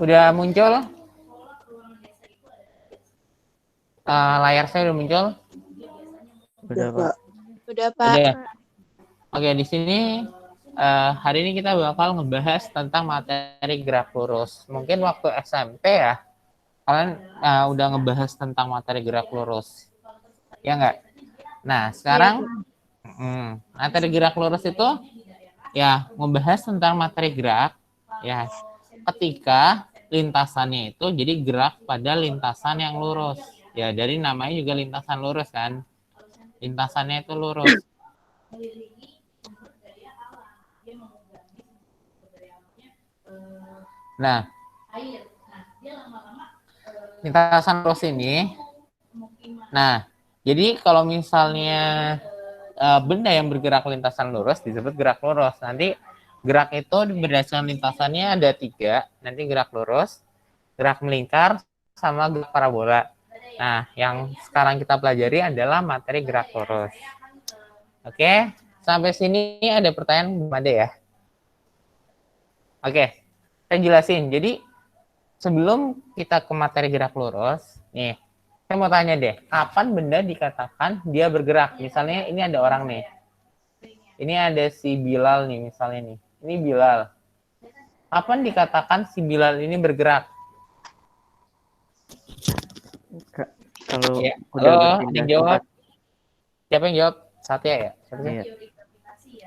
Udah muncul? Layar saya udah muncul? Udah, Pak. Udah, Pak. Udah. Oke, di sini hari ini kita bakal ngebahas tentang materi gerak lurus. Mungkin waktu SMP ya, kalian udah ngebahas tentang materi gerak lurus. Ya enggak? Nah, sekarang materi gerak lurus itu ya ngebahas tentang materi gerak ya ketika lintasannya itu jadi gerak pada lintasan yang lurus. Ya, dari namanya juga lintasan lurus kan. Lintasannya itu lurus. Nah, lintasan lurus ini. Nah, jadi kalau misalnya benda yang bergerak lintasan lurus disebut gerak lurus. Nanti gerak itu berdasarkan lintasannya ada 3. Nanti gerak lurus, gerak melingkar, sama gerak parabola. Nah, yang sekarang kita pelajari adalah materi gerak lurus. Oke, sampai sini ada pertanyaan belum ada ya? Oke, saya jelasin. Jadi, sebelum kita ke materi gerak lurus, nih, saya mau tanya deh, kapan benda dikatakan dia bergerak? Misalnya ini ada orang nih. Ini ada si Bilal nih, misalnya nih. Ini Bilal. Kapan dikatakan si Bilal ini bergerak? Kalau ya. udah Halo, berpindah yang jawab. tempat. Siapa yang jawab? Satya ya? Iya.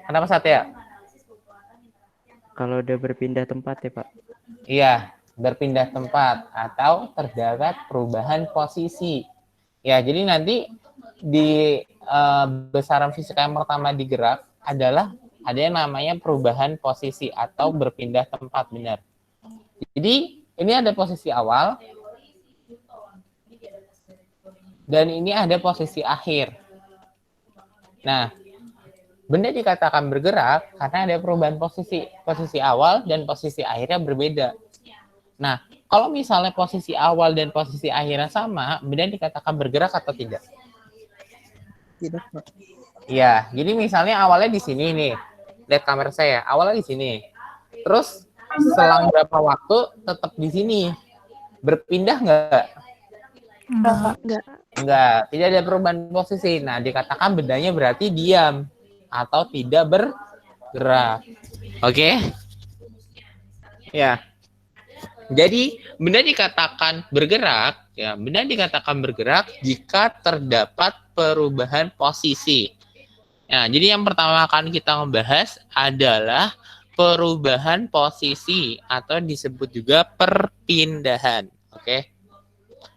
Kenapa Satya? Kalau udah berpindah tempat ya, Pak. Iya, berpindah tempat atau terdapat perubahan posisi. Ya, jadi nanti di besaran fisika yang pertama digerak adalah ada yang namanya perubahan posisi atau berpindah tempat, benar. Jadi ini ada posisi awal dan ini ada posisi akhir. Nah, benda dikatakan bergerak karena ada perubahan posisi. Posisi awal dan posisi akhirnya berbeda. Nah, kalau misalnya posisi awal dan posisi akhirnya sama, benda dikatakan bergerak atau tidak? Tidak, Pak. Iya, jadi misalnya awalnya di sini nih. Lihat kamera saya, awalnya di sini. Terus selang berapa waktu tetap di sini. Berpindah nggak? Enggak, tidak ada perubahan posisi. Nah, dikatakan bendanya berarti diam atau tidak bergerak. Oke? Ya. Jadi, benda dikatakan bergerak, ya, benda dikatakan bergerak jika terdapat perubahan posisi. Nah, jadi yang pertama akan kita membahas adalah perubahan posisi atau disebut juga perpindahan. Oke?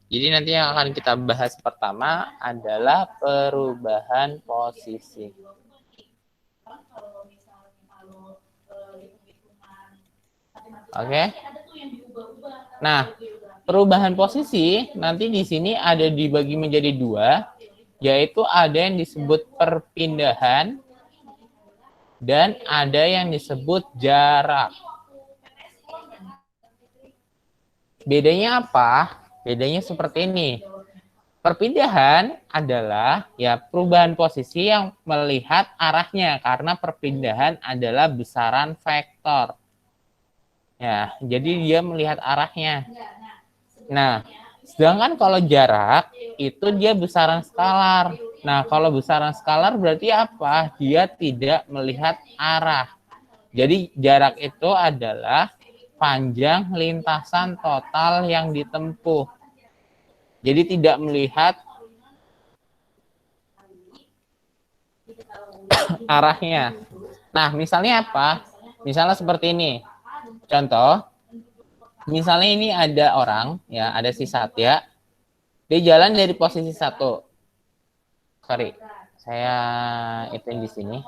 Jadi nanti yang akan kita bahas pertama adalah perubahan posisi. Oke. Nah, perubahan posisi nanti di sini ada dibagi menjadi 2, yaitu ada yang disebut perpindahan dan ada yang disebut jarak. Bedanya apa? Bedanya seperti ini. Perpindahan adalah ya perubahan posisi yang melihat arahnya karena perpindahan adalah besaran vektor. Ya, jadi dia melihat arahnya. Nah, sedangkan kalau jarak itu dia besaran skalar. Nah, kalau besaran skalar berarti apa? Dia tidak melihat arah. Jadi jarak itu adalah panjang lintasan total yang ditempuh. Jadi tidak melihat arahnya. Nah, misalnya apa? Misalnya seperti ini. Contoh, misalnya ini ada orang, ya, ada si Satya. Dia jalan dari posisi 1. Sorry, saya itu di sini.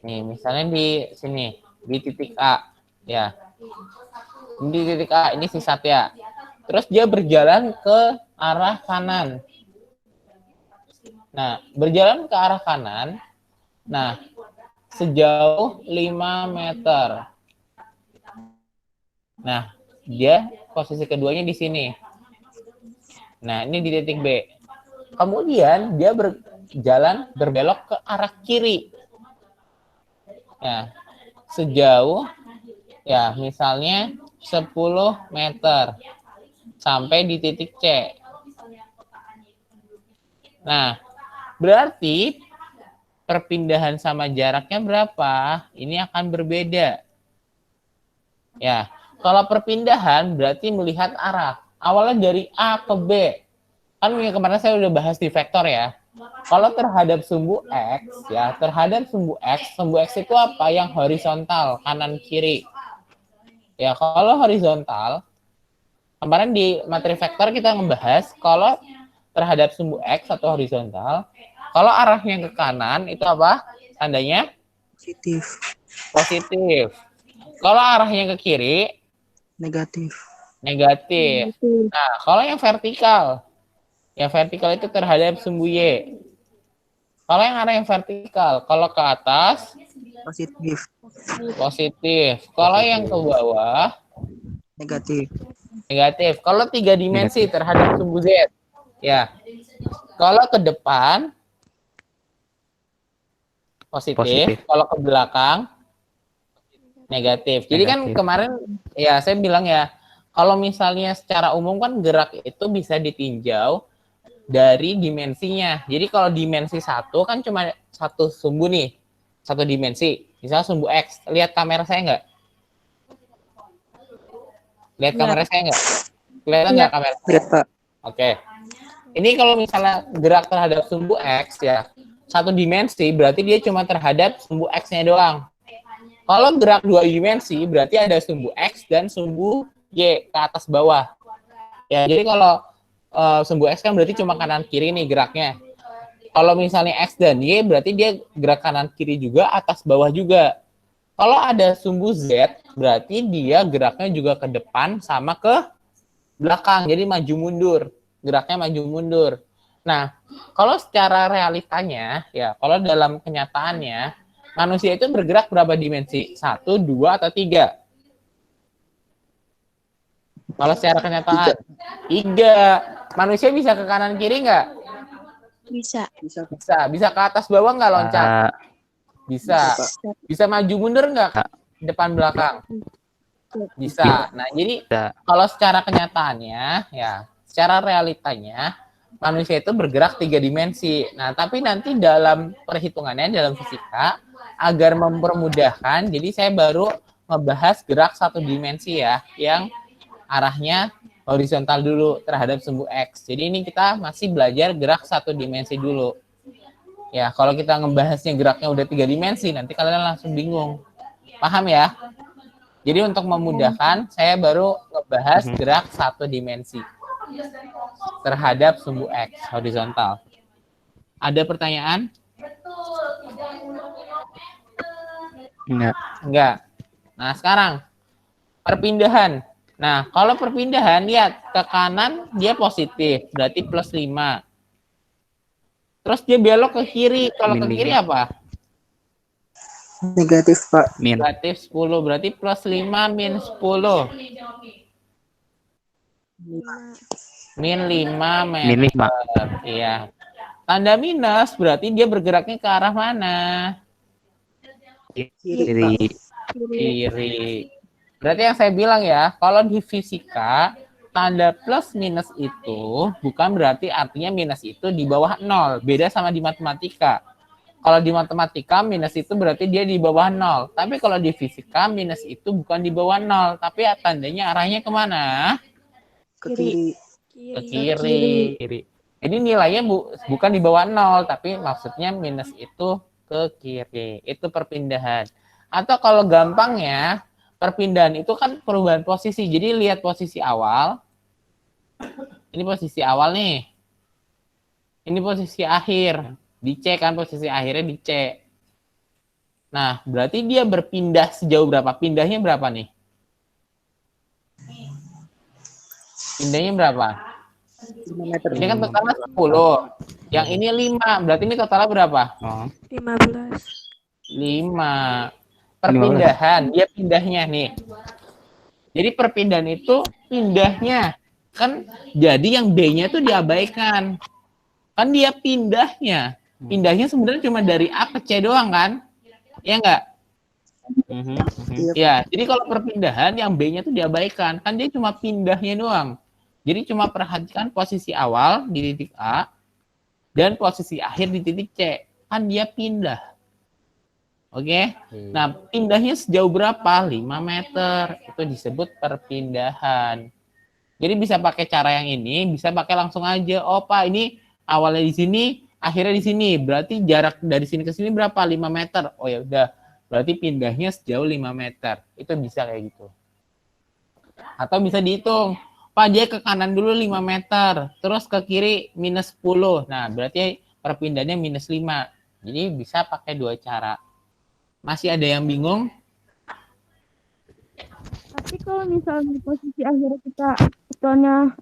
Nih, misalnya di sini, di titik A, ya. Di titik A, ini si Satya. Terus dia berjalan ke arah kanan. Nah, berjalan ke arah kanan, nah, sejauh 5 meter. Nah, dia posisi keduanya di sini. Nah, ini di titik B. Kemudian dia berjalan berbelok ke arah kiri. Nah, sejauh ya misalnya 10 meter sampai di titik C. Nah, berarti perpindahan sama jaraknya berapa? Ini akan berbeda. Ya, kalau perpindahan berarti melihat arah. Awalnya dari A ke B. Kan kemarin saya udah bahas di vektor ya. Kalau terhadap sumbu X, ya, terhadap sumbu X itu apa? Yang horizontal, kanan kiri. Ya, kalau horizontal, kemarin di materi vektor kita ngebahas kalau terhadap sumbu X atau horizontal, kalau arahnya ke kanan itu apa? Tandanya Positif. positif. Kalau arahnya ke kiri, Negatif. negatif. Nah, kalau yang vertikal itu terhadap sumbu Y. Kalau yang arah yang vertikal, kalau ke atas, Positif. positif. Kalau yang ke bawah, Negatif. negatif. Kalau 3 dimensi terhadap sumbu Z, ya. Kalau ke depan, positif. Kalau ke belakang, negatif. Jadi kan kemarin ya saya bilang ya, kalau misalnya secara umum kan gerak itu bisa ditinjau dari dimensinya. Jadi kalau dimensi 1 kan cuma satu sumbu nih, satu dimensi. Misalnya sumbu X. Lihat kamera saya nggak? Lihat kamera saya nggak? Kelihatan nggak kamera? Lihat, Pak. Oke. Ini kalau misalnya gerak terhadap sumbu X ya, satu dimensi berarti dia cuma terhadap sumbu X-nya doang. Kalau gerak 2 dimensi berarti ada sumbu X dan sumbu Y ke atas bawah. Ya, jadi kalau sumbu X kan berarti cuma kanan kiri nih geraknya. Kalau misalnya X dan Y berarti dia gerak kanan kiri juga, atas bawah juga. Kalau ada sumbu Z berarti dia geraknya juga ke depan sama ke belakang. Jadi maju mundur. Geraknya maju mundur. Nah, kalau secara realitanya ya, kalau dalam kenyataannya manusia itu bergerak berapa dimensi? 1, 2, atau 3? Kalau secara kenyataan 3. Manusia bisa ke kanan kiri nggak? Bisa. Bisa ke atas bawah nggak loncat? Bisa. Bisa maju mundur nggak? Depan belakang? Bisa. Nah, jadi kalau secara kenyataannya ya, secara realitanya manusia itu bergerak 3 dimensi. Nah, tapi nanti dalam perhitungannya dalam fisika agar mempermudahkan, jadi saya baru ngebahas gerak 1 dimensi ya, yang arahnya horizontal dulu terhadap sumbu X. Jadi ini kita masih belajar gerak 1 dimensi dulu. Ya, kalau kita ngebahasnya geraknya udah 3 dimensi, nanti kalian langsung bingung. Paham ya? Jadi untuk memudahkan, saya baru ngebahas gerak 1 dimensi terhadap sumbu X horizontal. Ada pertanyaan? Enggak. Nah, sekarang perpindahan. Nah, kalau perpindahan, lihat ke kanan dia positif, berarti plus 5. Terus dia belok ke kiri. Kalau ke kiri apa? Negatif, Pak. Negatif 10, berarti plus 5 min 10. Min 5 meter. Iya. Tanda minus berarti dia bergeraknya ke arah mana? Kiri. Kiri. Berarti yang saya bilang ya, kalau di fisika, tanda plus minus itu bukan berarti artinya minus itu di bawah 0. Beda sama di matematika. Kalau di matematika, minus itu berarti dia di bawah 0. Tapi kalau di fisika, minus itu bukan di bawah 0. Tapi tandanya arahnya kemana? Ke kiri. Ke kiri. Jadi nilainya bukan di bawah 0. Tapi maksudnya minus itu ke kiri. Itu perpindahan. Atau kalau gampangnya, perpindahan itu kan perubahan posisi. Jadi lihat posisi awal. Ini posisi awal nih. Ini posisi akhir. Di C kan, posisi akhirnya di C. Nah, berarti dia berpindah sejauh berapa? Pindahnya berapa nih? Pindahnya berapa? 5 meter. Ini kan totalnya 10. Yang ini 5. Berarti ini totalnya berapa? 15. 5. Perpindahan. Dia pindahnya nih. Jadi perpindahan itu pindahnya. Kan jadi yang B-nya tuh diabaikan. Kan dia pindahnya. Pindahnya sebenarnya cuma dari A ke C doang kan? Ya enggak? Ya, jadi kalau perpindahan yang B-nya tuh diabaikan, kan dia cuma pindahnya doang. Jadi cuma perhatikan posisi awal di titik A dan posisi akhir di titik C. Kan dia pindah. Oke. Nah, pindahnya sejauh berapa? 5 meter. Itu disebut perpindahan. Jadi bisa pakai cara yang ini, bisa pakai langsung aja. Oh, Pak, ini awalnya di sini, akhirnya di sini. Berarti jarak dari sini ke sini berapa? 5 meter. Oh ya udah. Berarti pindahnya sejauh 5 meter. Itu bisa kayak gitu. Atau bisa dihitung. Pak, dia ke kanan dulu 5 meter. Terus ke kiri minus 10. Nah, berarti perpindahannya minus 5. Jadi bisa pakai dua cara. Masih ada yang bingung? Tapi kalau misalnya posisi akhirnya kita hitungannya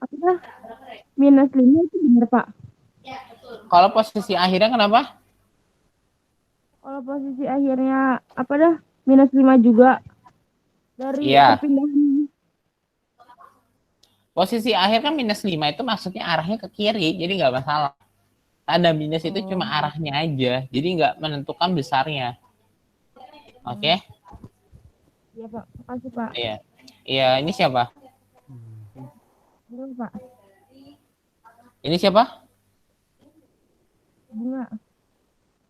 minus 5 itu benar, Pak? Kalau posisi akhirnya kenapa? Kalau posisi akhirnya minus 5 juga dari perpindahan. Posisi akhir kan minus 5 itu maksudnya arahnya ke kiri, jadi nggak masalah. Tanda minus itu cuma arahnya aja, jadi nggak menentukan besarnya. Oke? Iya, Pak. Makasih, Pak. Iya. Iya, ini siapa? Betul, Pak. Ini siapa? Bunga.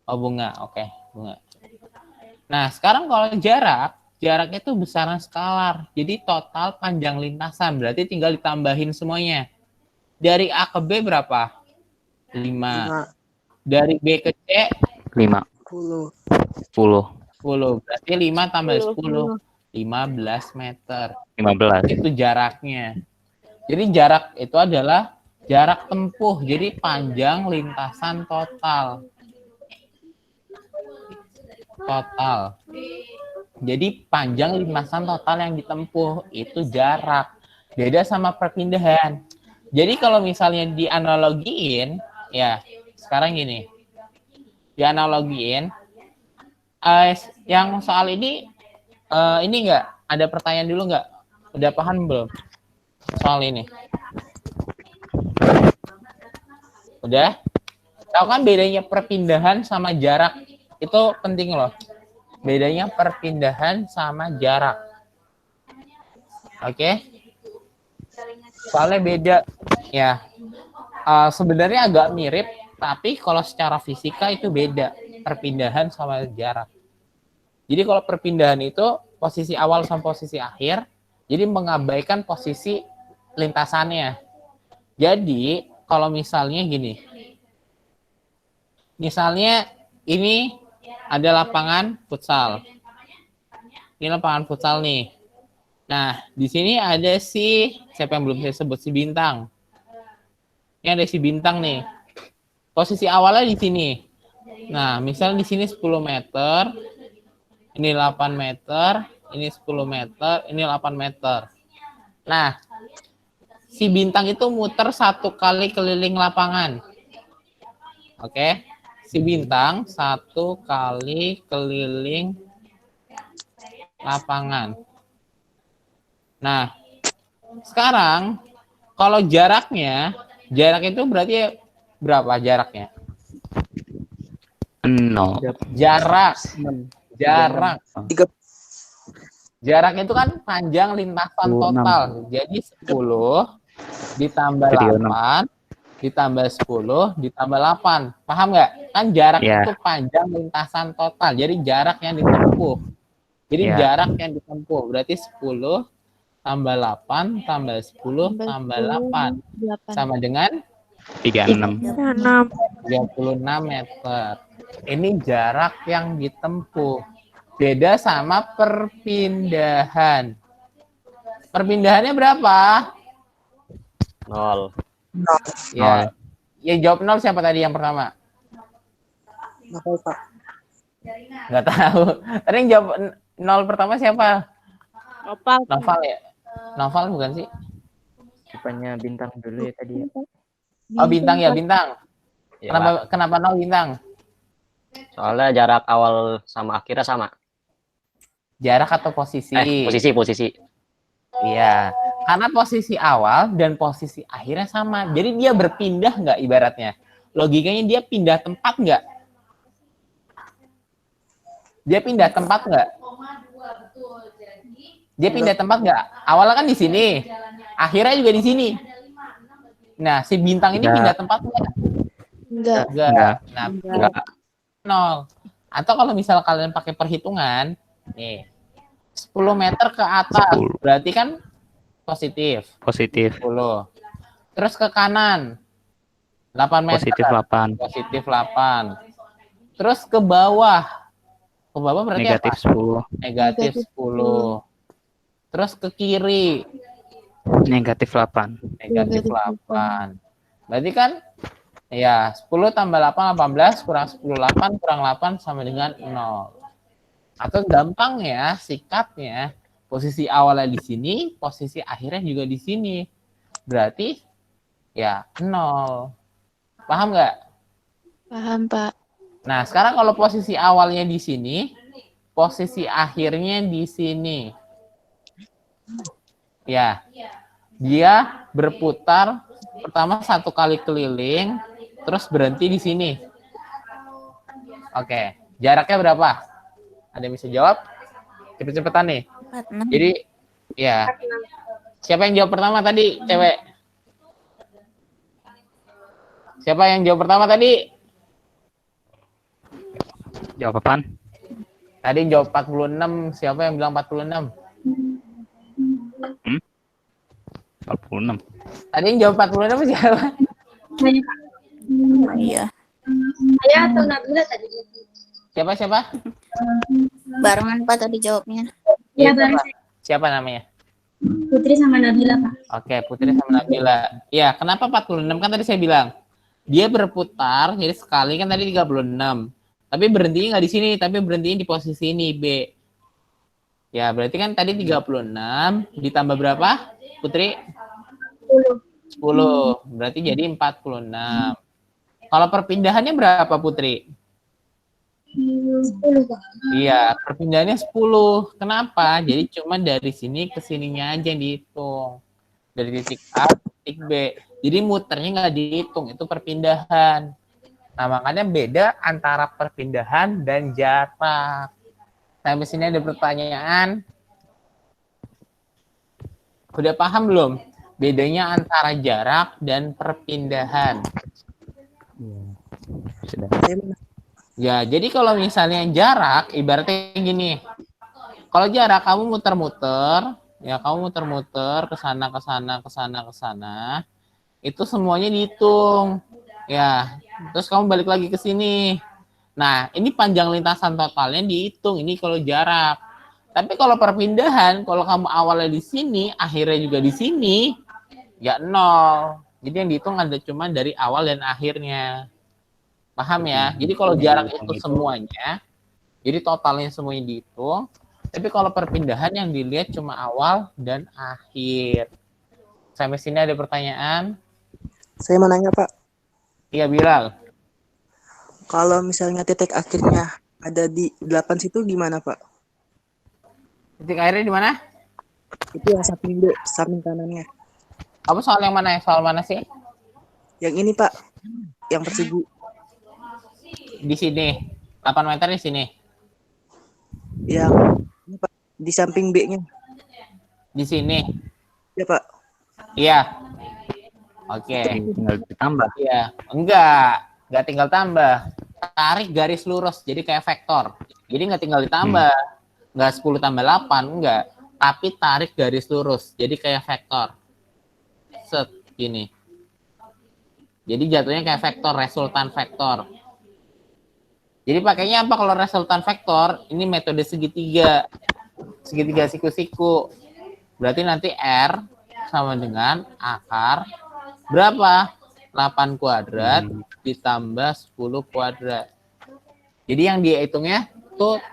Oh, Bunga. Oke, Bunga. Nah, sekarang kalau jaraknya itu besaran skalar. Jadi total panjang lintasan, berarti tinggal ditambahin semuanya. Dari A ke B berapa? 5. Dari B ke C? 5. 10. 10. Berarti 5 tambah 10. 15 meter. 15. Itu jaraknya. Jadi jarak itu adalah jarak tempuh. Jadi panjang lintasan total. Jadi panjang lintasan total yang ditempuh itu jarak. Beda sama perpindahan. Jadi kalau misalnya dianalogiin, ya sekarang gini. Dianalogiin, yang soal ini enggak? Ada pertanyaan dulu enggak? Udah paham belum soal ini? Udah? Tahu kan bedanya perpindahan sama jarak? Itu penting loh. Bedanya perpindahan sama jarak. Oke? Soalnya beda. Ya. Sebenarnya agak mirip, tapi kalau secara fisika itu beda. Perpindahan sama jarak. Jadi kalau perpindahan itu posisi awal sama posisi akhir, jadi mengabaikan posisi lintasannya. Jadi kalau misalnya gini. Misalnya ini ada lapangan futsal. Ini lapangan futsal nih. Nah, di sini ada siapa yang belum saya sebut, si Bintang. Ini ada si Bintang nih. Posisi awalnya di sini. Nah, misalnya di sini 10 meter, ini 8 meter, ini 10 meter, ini 8 meter. Nah, si Bintang itu muter 1 kali keliling lapangan. Oke? Si Bintang 1 kali keliling lapangan. Nah, sekarang kalau jarak itu berarti berapa jaraknya? 0. Jarak. 3. Jarak itu kan panjang lintasan total. Jadi 10 ditambah 8 ditambah 10 ditambah 8. Paham nggak? Kan jarak itu panjang lintasan total. Jadi jarak yang ditempuh. Jadi jarak yang ditempuh berarti 10 tambah 8 tambah 10 tambah 8 sama dengan 36 meter. Ini jarak yang ditempuh. Beda sama perpindahan. Perpindahannya berapa? 0. Ya. Yang jawab 0 siapa tadi yang pertama? Pak. Nggak tahu. Tadi yang jawab 0 pertama siapa? Noval ya? Noval bukan sih? Rupanya Bintang dulu ya tadi ya. Oh, Bintang ya, Bintang. Ya, Kenapa 0 Bintang? soalnya jarak awal sama akhirnya sama. Jarak atau posisi? Posisi. Iya. Karena posisi awal dan posisi akhirnya sama. Jadi dia berpindah nggak ibaratnya? Logikanya dia pindah tempat nggak? Dia pindah tempat nggak? Dia pindah tempat nggak? Awalnya kan di sini, akhirnya juga di sini. Nah, si bintang ini Nggak. pindah tempat nggak? Enggak. Nggak. Nah, Enggak. 0. Atau kalau misal kalian pakai perhitungan, nih, 10 meter ke atas, 10. berarti kan positif. Positif. 10. Terus ke kanan, 8 meter. Positif 8. Positif 8. Terus ke bawah. Ke bawah berarti Negatif apa? 10. Negatif 10. Terus ke kiri, Negatif 8. negatif 8. Berarti kan, ya 10 tambah 8, 18, kurang 10, 8, kurang 8 sama dengan 0. Atau gampang ya, sikapnya, posisi awalnya di sini, posisi akhirnya juga di sini. Berarti, ya 0. Paham nggak? Paham, Pak. Nah, sekarang kalau posisi awalnya di sini, posisi akhirnya di sini. Ya, dia berputar pertama 1 kali keliling, terus berhenti di sini. Oke, jaraknya berapa? Ada yang bisa jawab? Cepet-cepetan nih. 46. Jadi, ya. Siapa yang jawab pertama tadi, cewek? Siapa yang jawab pertama tadi? Jawab apaan? Tadi jawab 46. Siapa yang bilang 46? 46. Tadi yang jawab 46 siapa? Iya. Saya atau Nabila tadi? Siapa? Barengan Pak tadi jawabnya. Iya, Itu, bareng Pak. Siapa namanya? Putri sama Nabila, Pak. Oke, Putri sama Nabila. Ya, kenapa 46? Kan tadi saya bilang. Dia berputar, jadi sekali kan tadi 36. Tapi berhentinya nggak di sini, tapi berhentinya di posisi ini, B. Ya, berarti kan tadi 36, ditambah berapa, Putri? 10. Berarti jadi 46. Kalau perpindahannya berapa, Putri? 10, Pak. Iya, perpindahannya 10. Kenapa? Jadi cuma dari sini ke sininya aja yang dihitung. Dari titik A ke titik B. Jadi muternya nggak dihitung, itu perpindahan. Nah, makanya beda antara perpindahan dan jarak. Sampai sini ada pertanyaan? Udah paham belum? Bedanya antara jarak dan perpindahan. Sudah. Ya, jadi kalau misalnya jarak, ibaratnya gini. Kalau jarak kamu muter-muter, ya kamu muter-muter ke sana ke sana ke sana ke sana, itu semuanya dihitung. Ya, terus kamu balik lagi ke sini. Nah, ini panjang lintasan totalnya dihitung. Ini kalau jarak. Tapi kalau perpindahan, kalau kamu awalnya di sini, akhirnya juga di sini, ya 0. Jadi yang dihitung ada cuma dari awal dan akhirnya. Paham ya? Jadi kalau jarak itu semuanya, jadi totalnya semuanya dihitung. Tapi kalau perpindahan yang dilihat cuma awal dan akhir. Sampai sini ada pertanyaan? Saya mau nanya, Pak. Iya, Bilal. Kalau misalnya titik akhirnya ada di 8 situ gimana, Pak? Titik akhirnya di mana? Itu yang samping B, samping kanannya. Kamu soal yang mana? Soal mana sih? Yang ini, Pak. Yang persegi. Di sini. 8 meter di sini. Yang ini, Pak. Di samping B-nya. Di sini. Ya, Pak. Iya. Oke. Tinggal ditambah. Iya. Enggak tinggal tambah. Tarik garis lurus, jadi kayak vektor. Jadi nggak tinggal ditambah. Nggak 10 tambah 8, enggak. Tapi tarik garis lurus, jadi kayak vektor. Set, gini. Jadi jatuhnya kayak vektor, resultan vektor. Jadi pakainya apa kalau resultan vektor? Ini metode segitiga. Segitiga siku-siku. Berarti nanti R sama dengan akar berapa? 8 kuadrat ditambah 10 kuadrat. Jadi yang dihitungnya tuh,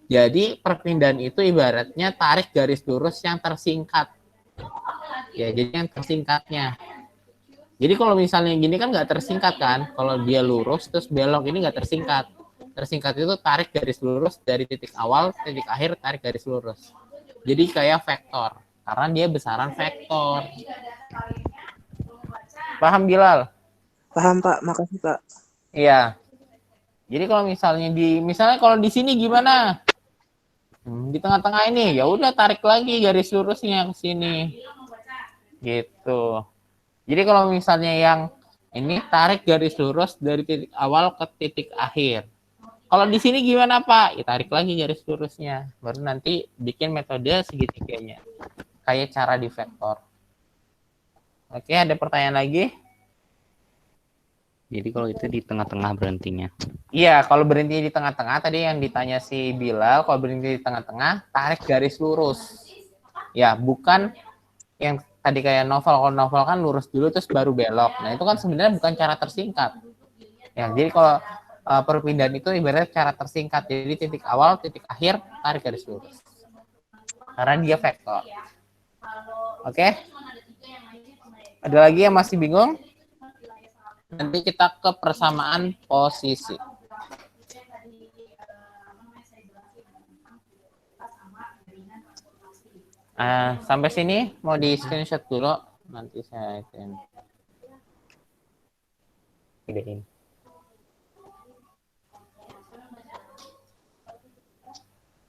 jadi perpindahan itu ibaratnya tarik garis lurus yang tersingkat. Ya, jadi yang tersingkatnya. Jadi kalau misalnya gini kan nggak tersingkat kan? Kalau dia lurus terus belok, ini nggak tersingkat. Tersingkat itu tarik garis lurus dari titik awal, titik akhir, tarik garis lurus. Jadi kayak vektor. Karena dia besaran vektor. Paham, Bilal? Paham, Pak. Makasih, Pak. Iya. Jadi kalau misalnya kalau di sini gimana? Di tengah-tengah ini ya udah tarik lagi garis lurusnya ke sini. Gitu. Jadi kalau misalnya yang ini tarik garis lurus dari titik awal ke titik akhir. Kalau di sini gimana Pak? Ya, tarik lagi garis lurusnya. Baru nanti bikin metode segitiganya. Kayak cara di vektor. Oke, ada pertanyaan lagi? Jadi kalau itu di tengah-tengah berhentinya. Iya, kalau berhenti di tengah-tengah, tadi yang ditanya si Bilal, kalau berhenti di tengah-tengah, tarik garis lurus. Ya, bukan yang tadi kayak novel. Kalau novel kan lurus dulu terus baru belok. Nah, itu kan sebenarnya bukan cara tersingkat. Ya, jadi kalau perpindahan itu ibaratnya cara tersingkat. Jadi titik awal, titik akhir, tarik garis lurus. Karena dia vektor. Oke? Ada lagi yang masih bingung? Nanti kita ke persamaan posisi. Sampai sini mau di screenshot dulu. Nanti saya akan gedein.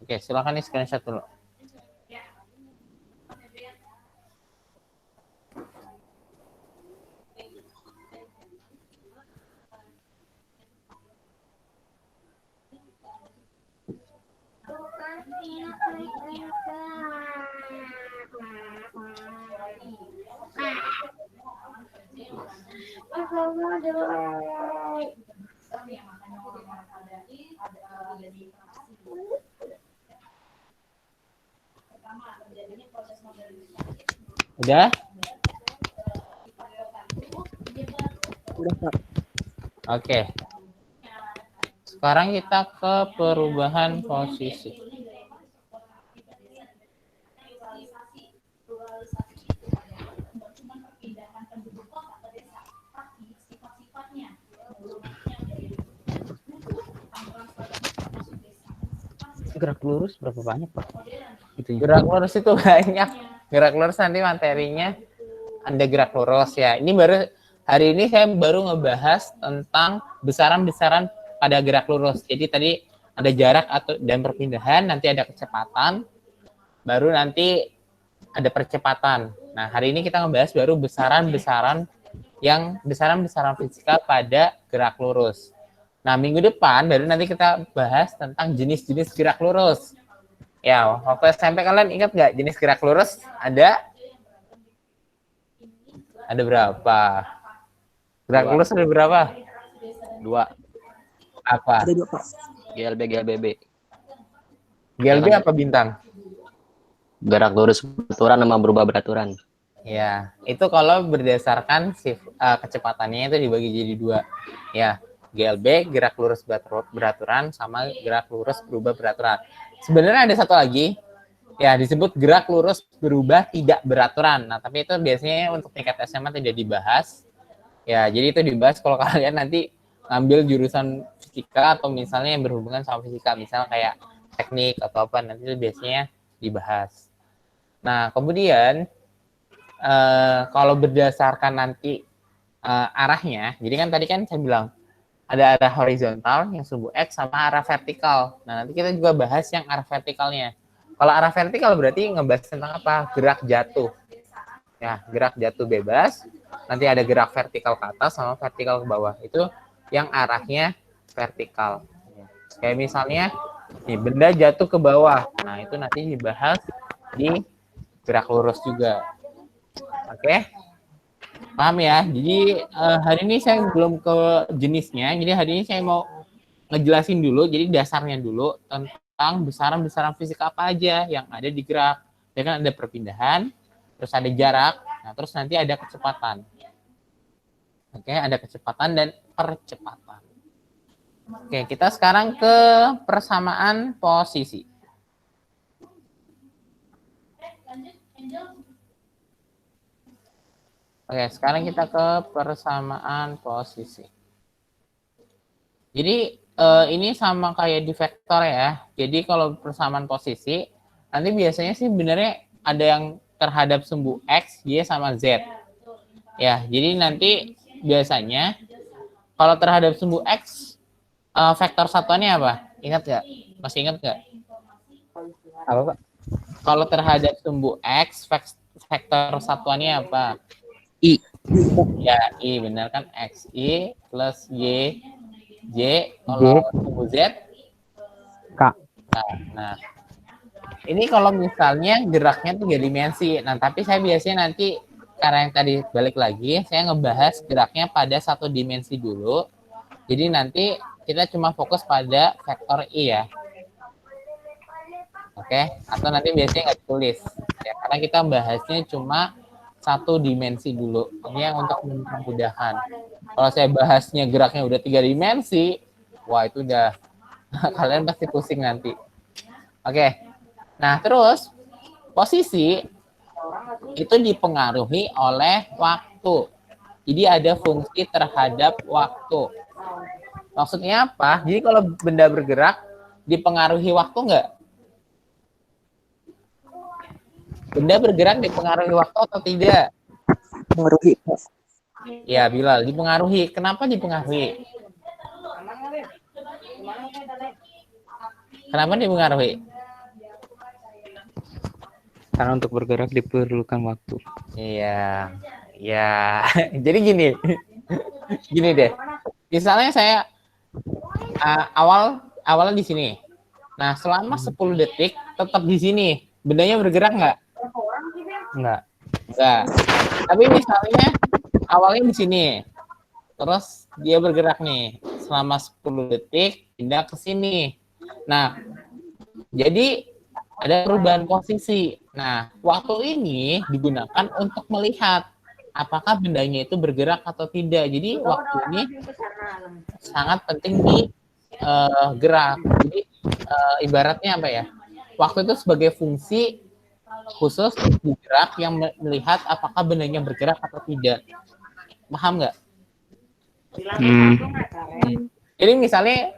Oke, silakan di screenshot dulu. Udah? Udah, Pak. Oke. Sekarang kita ke perubahan posisi. Gerak lurus berapa banyak Pak? Gitu ya. Gerak lurus itu banyak. Gerak lurus nanti materinya ada gerak lurus ya. Ini baru hari ini saya baru ngebahas tentang besaran-besaran pada gerak lurus. Jadi tadi ada jarak atau dan perpindahan, nanti ada kecepatan, baru nanti ada percepatan. Nah, hari ini kita ngebahas baru besaran-besaran yang besaran-besaran fisika pada gerak lurus. Nah, minggu depan baru nanti kita bahas tentang jenis-jenis gerak lurus. Ya, waktu SMP kalian ingat nggak jenis gerak lurus? Ada? Ada berapa? Gerak lurus ada berapa? 2. Apa? Ada 2, Pak. GLB, GLBB. GLB apa bintang? Gerak lurus beraturan sama berubah beraturan. Ya, itu kalau berdasarkan kecepatannya itu dibagi jadi 2. Ya, GLB, gerak lurus beraturan, sama gerak lurus berubah beraturan. Sebenarnya ada satu lagi, ya disebut gerak lurus berubah tidak beraturan. Nah, tapi itu biasanya untuk tingkat SMA tidak dibahas. Ya, jadi itu dibahas kalau kalian nanti ngambil jurusan fisika atau misalnya yang berhubungan sama fisika, misalnya kayak teknik atau apa, nanti itu biasanya dibahas. Nah, kemudian kalau berdasarkan nanti arahnya, jadi kan tadi kan saya bilang ada arah horizontal yang sumbu X sama arah vertikal. Nah, nanti kita juga bahas yang arah vertikalnya. Kalau arah vertikal berarti ngebahas tentang apa? Gerak jatuh. Ya, gerak jatuh bebas. Nanti ada gerak vertikal ke atas sama vertikal ke bawah. Itu yang arahnya vertikal. Kayak misalnya, nih, benda jatuh ke bawah. Nah, itu nanti dibahas di gerak lurus juga. Oke? Paham ya? Jadi hari ini saya belum ke jenisnya. Jadi hari ini saya mau ngejelasin dulu, jadi dasarnya dulu tentang besaran-besaran fisika apa aja yang ada di gerak. Ya kan ada perpindahan, terus ada jarak, nah terus nanti ada kecepatan. Oke, ada kecepatan dan percepatan. Oke, kita sekarang ke persamaan posisi. Oke, sekarang kita ke persamaan posisi. Jadi ini sama kayak di vektor ya. Jadi kalau persamaan posisi, nanti biasanya sih sebenarnya ada yang terhadap sumbu X, Y, sama Z. Ya, jadi nanti biasanya kalau terhadap sumbu X, vektor satuannya apa? Ingat nggak? Masih ingat nggak? Apa, Pak? Kalau terhadap sumbu X, vektor satuannya apa? I. Ya, I, benar kan? XI plus Y, J. Kalau sumbu Z? K. Nah, ini kalau misalnya geraknya 3 dimensi. Nah, tapi saya biasanya nanti, karena yang tadi balik lagi, saya ngebahas geraknya pada 1 dimensi dulu. Jadi nanti kita cuma fokus pada vektor I ya. Oke, atau nanti biasanya nggak ditulis. Ya, karena kita bahasnya cuma 1 dimensi dulu. Ini yang untuk memudahkan. Kalau saya bahasnya geraknya udah 3 dimensi, wah itu udah kalian pasti pusing nanti. Oke, nah terus posisi itu dipengaruhi oleh waktu. Jadi ada fungsi terhadap waktu. Maksudnya apa? Jadi kalau benda bergerak dipengaruhi waktu nggak? Benda bergerak dipengaruhi waktu atau tidak? Mengaruhi, Pak. Ya, Bilal, dipengaruhi. Kenapa dipengaruhi? Kenapa dipengaruhi? Karena untuk bergerak diperlukan waktu. Iya, ya. Jadi gini, gini deh. Misalnya saya awalnya di sini. Nah, selama 10 detik tetap di sini. Bendanya bergerak nggak? Enggak. Enggak. Tapi misalnya awalnya di sini. Terus dia bergerak nih selama 10 detik pindah ke sini. Nah, jadi ada perubahan posisi. Nah, waktu ini digunakan untuk melihat apakah bendanya itu bergerak atau tidak. Jadi waktu ini sangat penting di gerak. Jadi ibaratnya apa ya? Waktu itu sebagai fungsi khusus di gerak yang melihat apakah bendanya bergerak atau tidak. Paham nggak? Jadi misalnya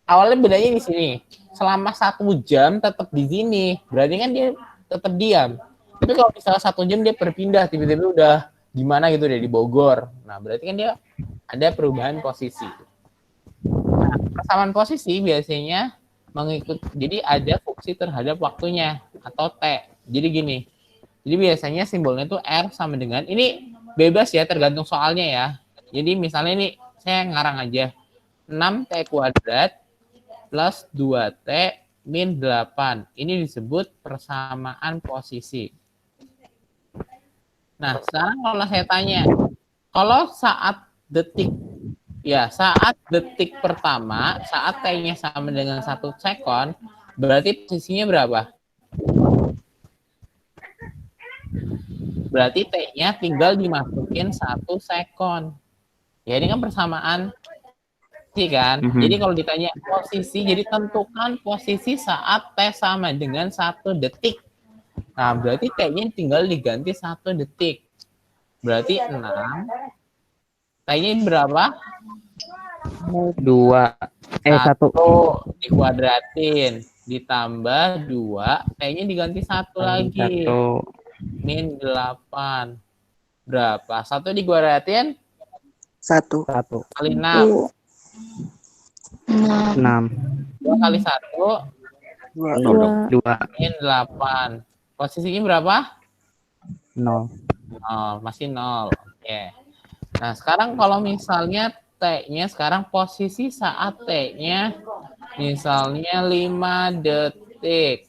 awalnya bendanya di sini, selama 1 jam tetap di sini, berarti kan dia tetap diam. Tapi kalau misalnya 1 jam dia berpindah, tiba-tiba udah gimana gitu deh di Bogor. Nah, berarti kan dia ada perubahan posisi. Nah, persamaan posisi biasanya jadi ada fungsi terhadap waktunya atau T. Jadi gini. Jadi biasanya simbolnya itu R sama dengan, ini bebas ya, tergantung soalnya ya. Jadi misalnya ini saya ngarang aja 6T kuadrat plus 2T min 8. Ini disebut persamaan posisi. Nah, sekarang kalau saya tanya, kalau saat detik pertama, saat T-nya sama dengan 1 sekon, berarti posisinya berapa? Berarti T-nya tinggal dimasukin 1 sekon. Ya, ini kan persamaan kan. Jadi kalau ditanya posisi, jadi tentukan posisi saat T sama dengan 1 detik. Nah, berarti T-nya tinggal diganti 1 detik. Berarti 6. T-nya berapa? 2. 1. Dikuadratin. Ditambah 2. T-nya diganti 1 lagi. 1. Min 8. Berapa? 1 dikuadratin? 1. Kali 6. 6. 2 kali 1. 2. Min 8. Posisinya berapa? 0. 0. Masih 0. Oke. Nah, sekarang kalau misalnya T-nya, sekarang posisi saat T-nya misalnya 5 detik.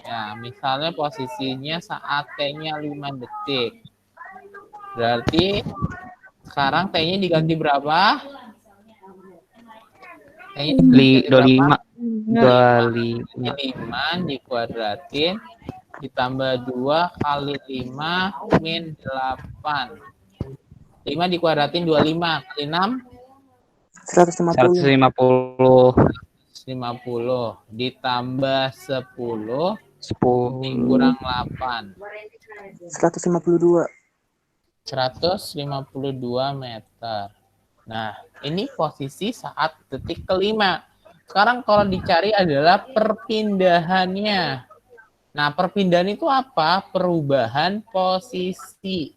Ya, misalnya posisinya saat T-nya 5 detik. Berarti sekarang T-nya diganti berapa? T-nya diganti 5 dikuadratin ditambah 2 kali 5 min 8. 5 dikuadratin 25 kali 6 150. 150 ditambah 10 10. kurang 8. 152. 152 meter. Nah, ini posisi saat detik kelima. Sekarang kalau dicari adalah perpindahannya. Nah, perpindahan itu apa? Perubahan posisi.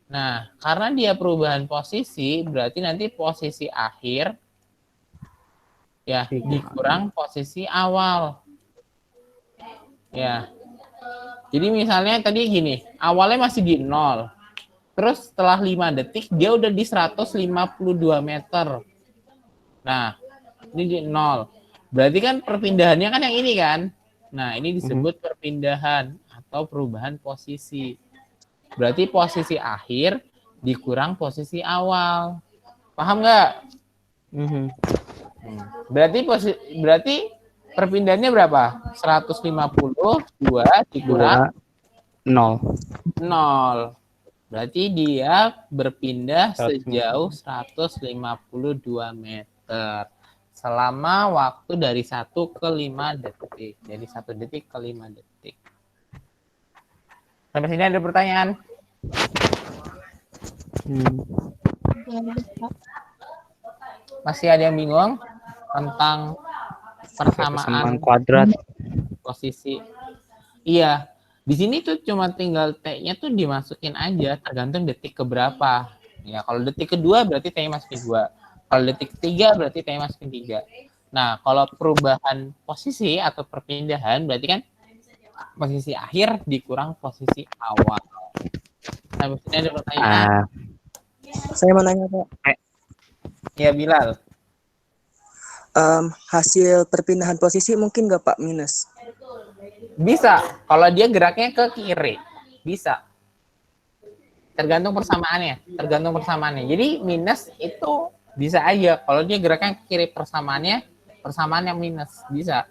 Nah, karena dia perubahan posisi, berarti nanti posisi akhir ya dikurang posisi awal. Ya. Jadi misalnya tadi gini, awalnya masih di 0. Terus setelah 5 detik dia udah di 152 meter. Nah, ini di 0. Berarti kan perpindahannya kan yang ini kan? Nah, ini disebut perpindahan atau perubahan posisi. Berarti posisi akhir dikurang posisi awal. Paham nggak? Berarti perpindahannya berapa? 152 dikurang 2 0. 0. Berarti dia berpindah sejauh 152 meter. Selama waktu dari 1 ke 5 detik. Jadi 1 detik ke 5 detik. Sampai sini ada pertanyaan? Masih ada yang bingung tentang persamaan kuadrat. posisi? Iya, di sini tuh cuma tinggal T-nya tuh dimasukin aja, tergantung detik keberapa. Ya, kalau detik kedua berarti T-nya masukin 2. Kalau detik ketiga berarti T-nya masukin 3. Nah, kalau perubahan posisi atau perpindahan berarti kan posisi akhir dikurang posisi awal. Nah, sini ada pertanyaan. Saya mau nanya Pak, Ya, Bilal. hasil perpindahan posisi mungkin nggak Pak minus? Bisa, kalau dia geraknya ke kiri. Bisa. Tergantung persamaannya. Jadi minus itu bisa aja. Kalau dia geraknya ke kiri persamaan yang minus. Bisa.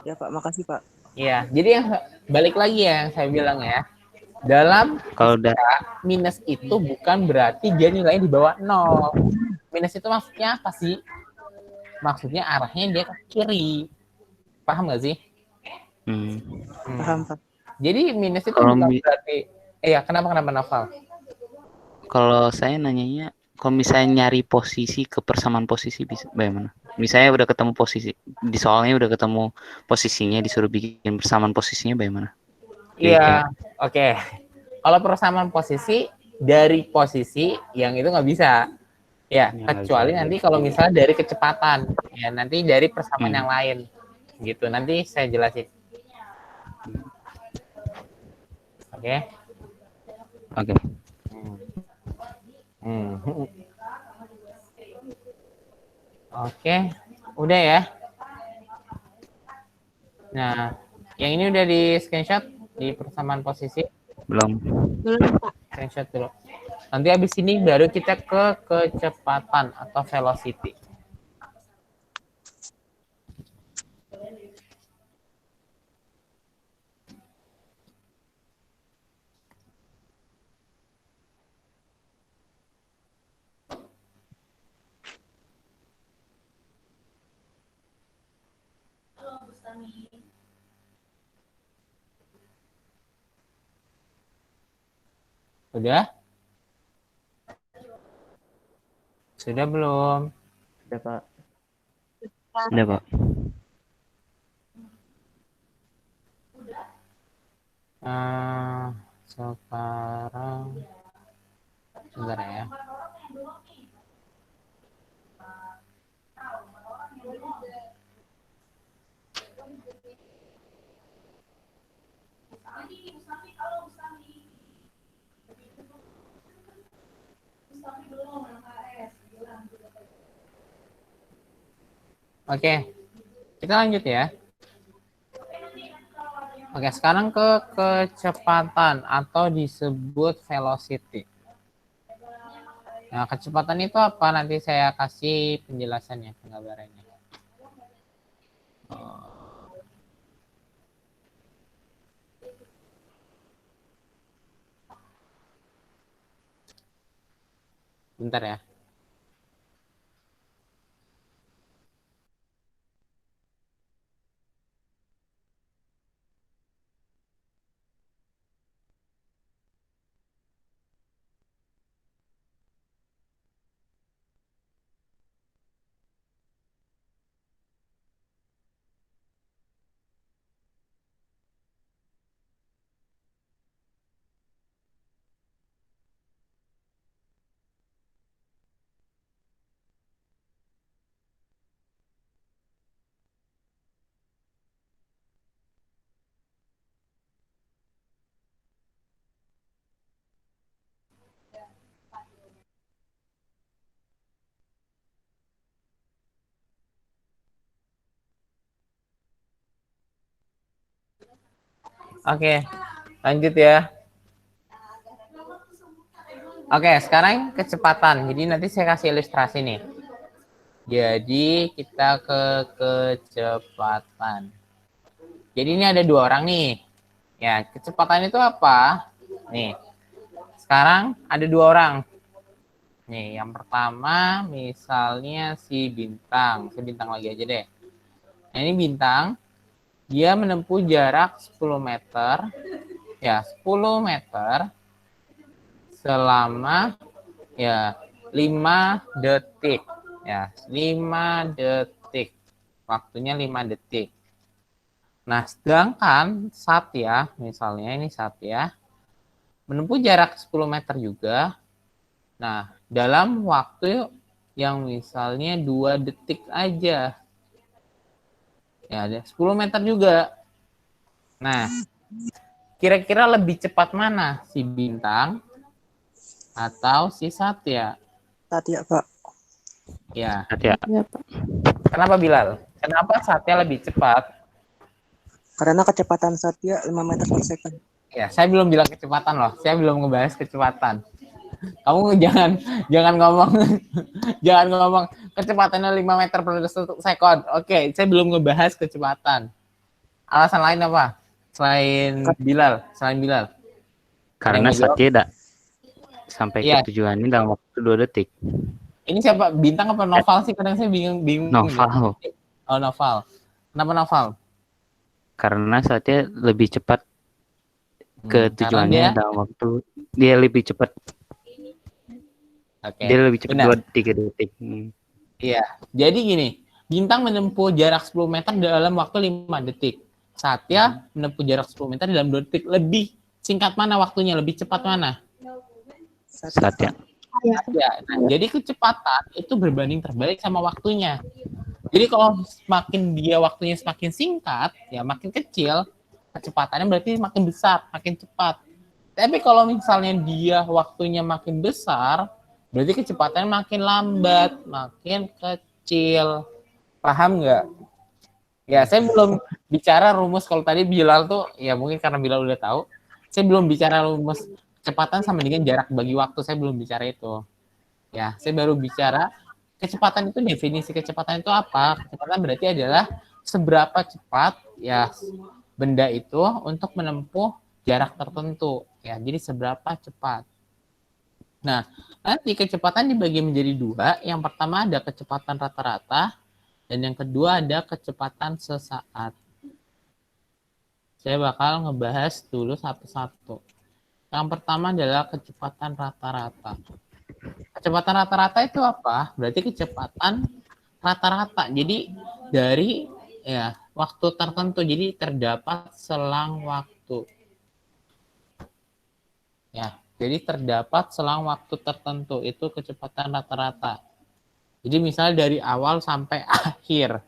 Ya Pak, makasih Pak. Iya, jadi yang balik lagi ya yang saya bilang ya. Dalam Kalau udah minus itu bukan berarti dia nilainya di bawah 0. Minus itu maksudnya apa sih? Maksudnya arahnya dia ke kiri. Paham nggak sih? Paham Pak. Jadi minus itu Kalau bukan berarti kenapa Noval? kalau saya nanyanya, kalau misalnya nyari posisi ke persamaan posisi bisa bagaimana? Misalnya udah ketemu posisi di soalnya udah ketemu posisinya, disuruh bikin persamaan posisinya bagaimana? Iya, oke. Kalau persamaan posisi dari posisi yang itu nggak bisa. Ya, kecuali nanti kalau misalnya dari kecepatan, ya nanti dari persamaan yang lain, gitu. Nanti saya jelasin. Oke. Oke, udah ya. Nah, yang ini udah di screenshot di persamaan posisi. Belum. Screenshot dulu. Nanti habis ini baru kita ke kecepatan atau velocity. Udah? Sudah belum? Udah, Pak. Udah, Pak. Sekarang sebentar ya. Oke, kita lanjut ya. Oke, sekarang ke kecepatan atau disebut velocity. Nah, kecepatan itu apa? Nanti saya kasih penjelasannya, penggambarannya. Bentar ya. Oke, lanjut ya. Oke, sekarang kecepatan. Jadi nanti saya kasih ilustrasi nih. Jadi kita ke kecepatan. Jadi ini ada dua orang nih. Ya, kecepatan itu apa? Nih, sekarang ada dua orang. Nih, yang pertama misalnya si Bintang. Si Bintang lagi aja deh. Nah, ini Bintang. Dia menempuh jarak 10 meter. Ya, 10 meter selama ya 5 detik. Ya, 5 detik. Waktunya 5 detik. Nah, sedangkan Satya, misalnya ini Satya, menempuh jarak 10 meter juga. Nah, dalam waktu yang misalnya 2 detik aja. Ya, ada 10 meter juga. Nah, kira-kira lebih cepat mana? Si Bintang atau si Satya? Satya, Pak. Ya, Satya. kenapa Bilal? Kenapa Satya lebih cepat? Karena kecepatan Satya 5 meter per second. Ya, saya belum bilang kecepatan loh. Saya belum ngebahas kecepatan. Kamu jangan ngomong jangan ngomong kecepatannya 5 meter per second. Oke, saya belum ngebahas kecepatan. Alasan lain apa? Selain Bilal. Karena Satya tidak sampai Iya. ke tujuannya dalam waktu 2 detik. Ini siapa? Bintang apa Noval sih? Kadang saya bingung. Noval. Oh, Noval. Kenapa Noval? Karena Satya lebih cepat ke tujuannya dalam waktu, dia lebih cepat. Oke. Dia lebih cepat 2-3 detik. Iya. Jadi gini, Bintang menempuh jarak 10 meter dalam waktu 5 detik. Satya menempuh jarak 10 meter dalam 2 detik. Lebih singkat mana waktunya? Lebih cepat mana? Satya. Satya. Nah, jadi kecepatan itu berbanding terbalik sama waktunya. Jadi kalau semakin dia waktunya semakin singkat, ya makin kecil, kecepatannya berarti makin besar, makin cepat. Tapi kalau misalnya dia waktunya makin besar, berarti kecepatannya makin lambat, makin kecil. Paham nggak? Ya, saya belum bicara rumus. Kalau tadi Bilal tuh, ya mungkin karena Bilal udah tahu, saya belum bicara rumus kecepatan sama dengan jarak bagi waktu. Saya belum bicara itu. Ya, saya baru bicara kecepatan itu, definisi kecepatan itu apa? Kecepatan berarti adalah seberapa cepat ya benda itu untuk menempuh jarak tertentu. Ya, jadi seberapa cepat. Nah, nanti kecepatan dibagi menjadi 2. Yang pertama ada kecepatan rata-rata dan yang kedua ada kecepatan sesaat. Saya bakal ngebahas dulu satu-satu. Yang pertama adalah kecepatan rata-rata. Kecepatan rata-rata itu apa? Berarti kecepatan rata-rata. Jadi dari ya waktu tertentu. Jadi terdapat selang waktu. Ya, jadi terdapat selang waktu tertentu itu kecepatan rata-rata. Jadi misalnya dari awal sampai akhir.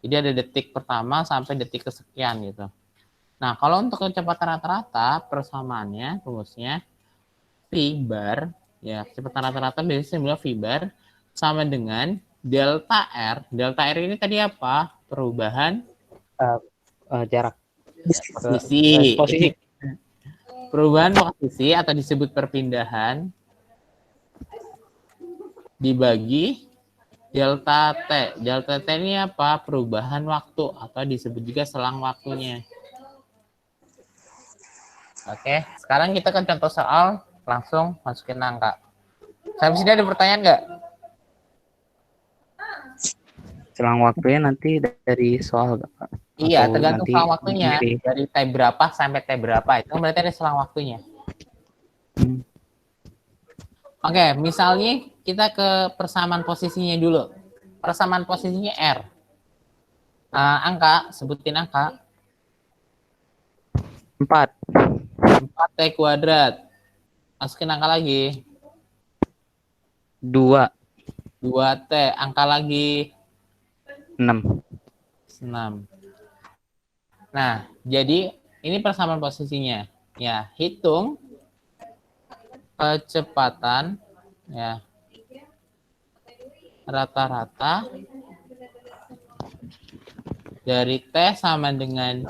Jadi ada detik pertama sampai detik kesekian gitu. Nah, kalau untuk kecepatan rata-rata persamaannya rumusnya V bar, ya kecepatan rata-rata biasanya V bar sama dengan delta R. Delta R ini tadi apa? Perubahan Jarak. posisi. Perubahan posisi atau disebut perpindahan dibagi delta T. Delta T ini apa? Perubahan waktu atau disebut juga selang waktunya. Oke, sekarang kita kan contoh soal, langsung masukin angka. Sampai sini ada pertanyaan nggak? Selang waktunya nanti dari soal. Iya, tergantung selang waktunya. Dari T berapa sampai T berapa, itu berarti ada selang waktunya. Oke, misalnya kita ke persamaan posisinya dulu. Persamaan posisinya R. Angka, sebutin angka. 4. 4T kuadrat. Masukin angka lagi. 2. 2T. Angka lagi. 6. Nah, jadi ini persamaan posisinya. Ya, hitung kecepatan ya rata-rata dari T sama dengan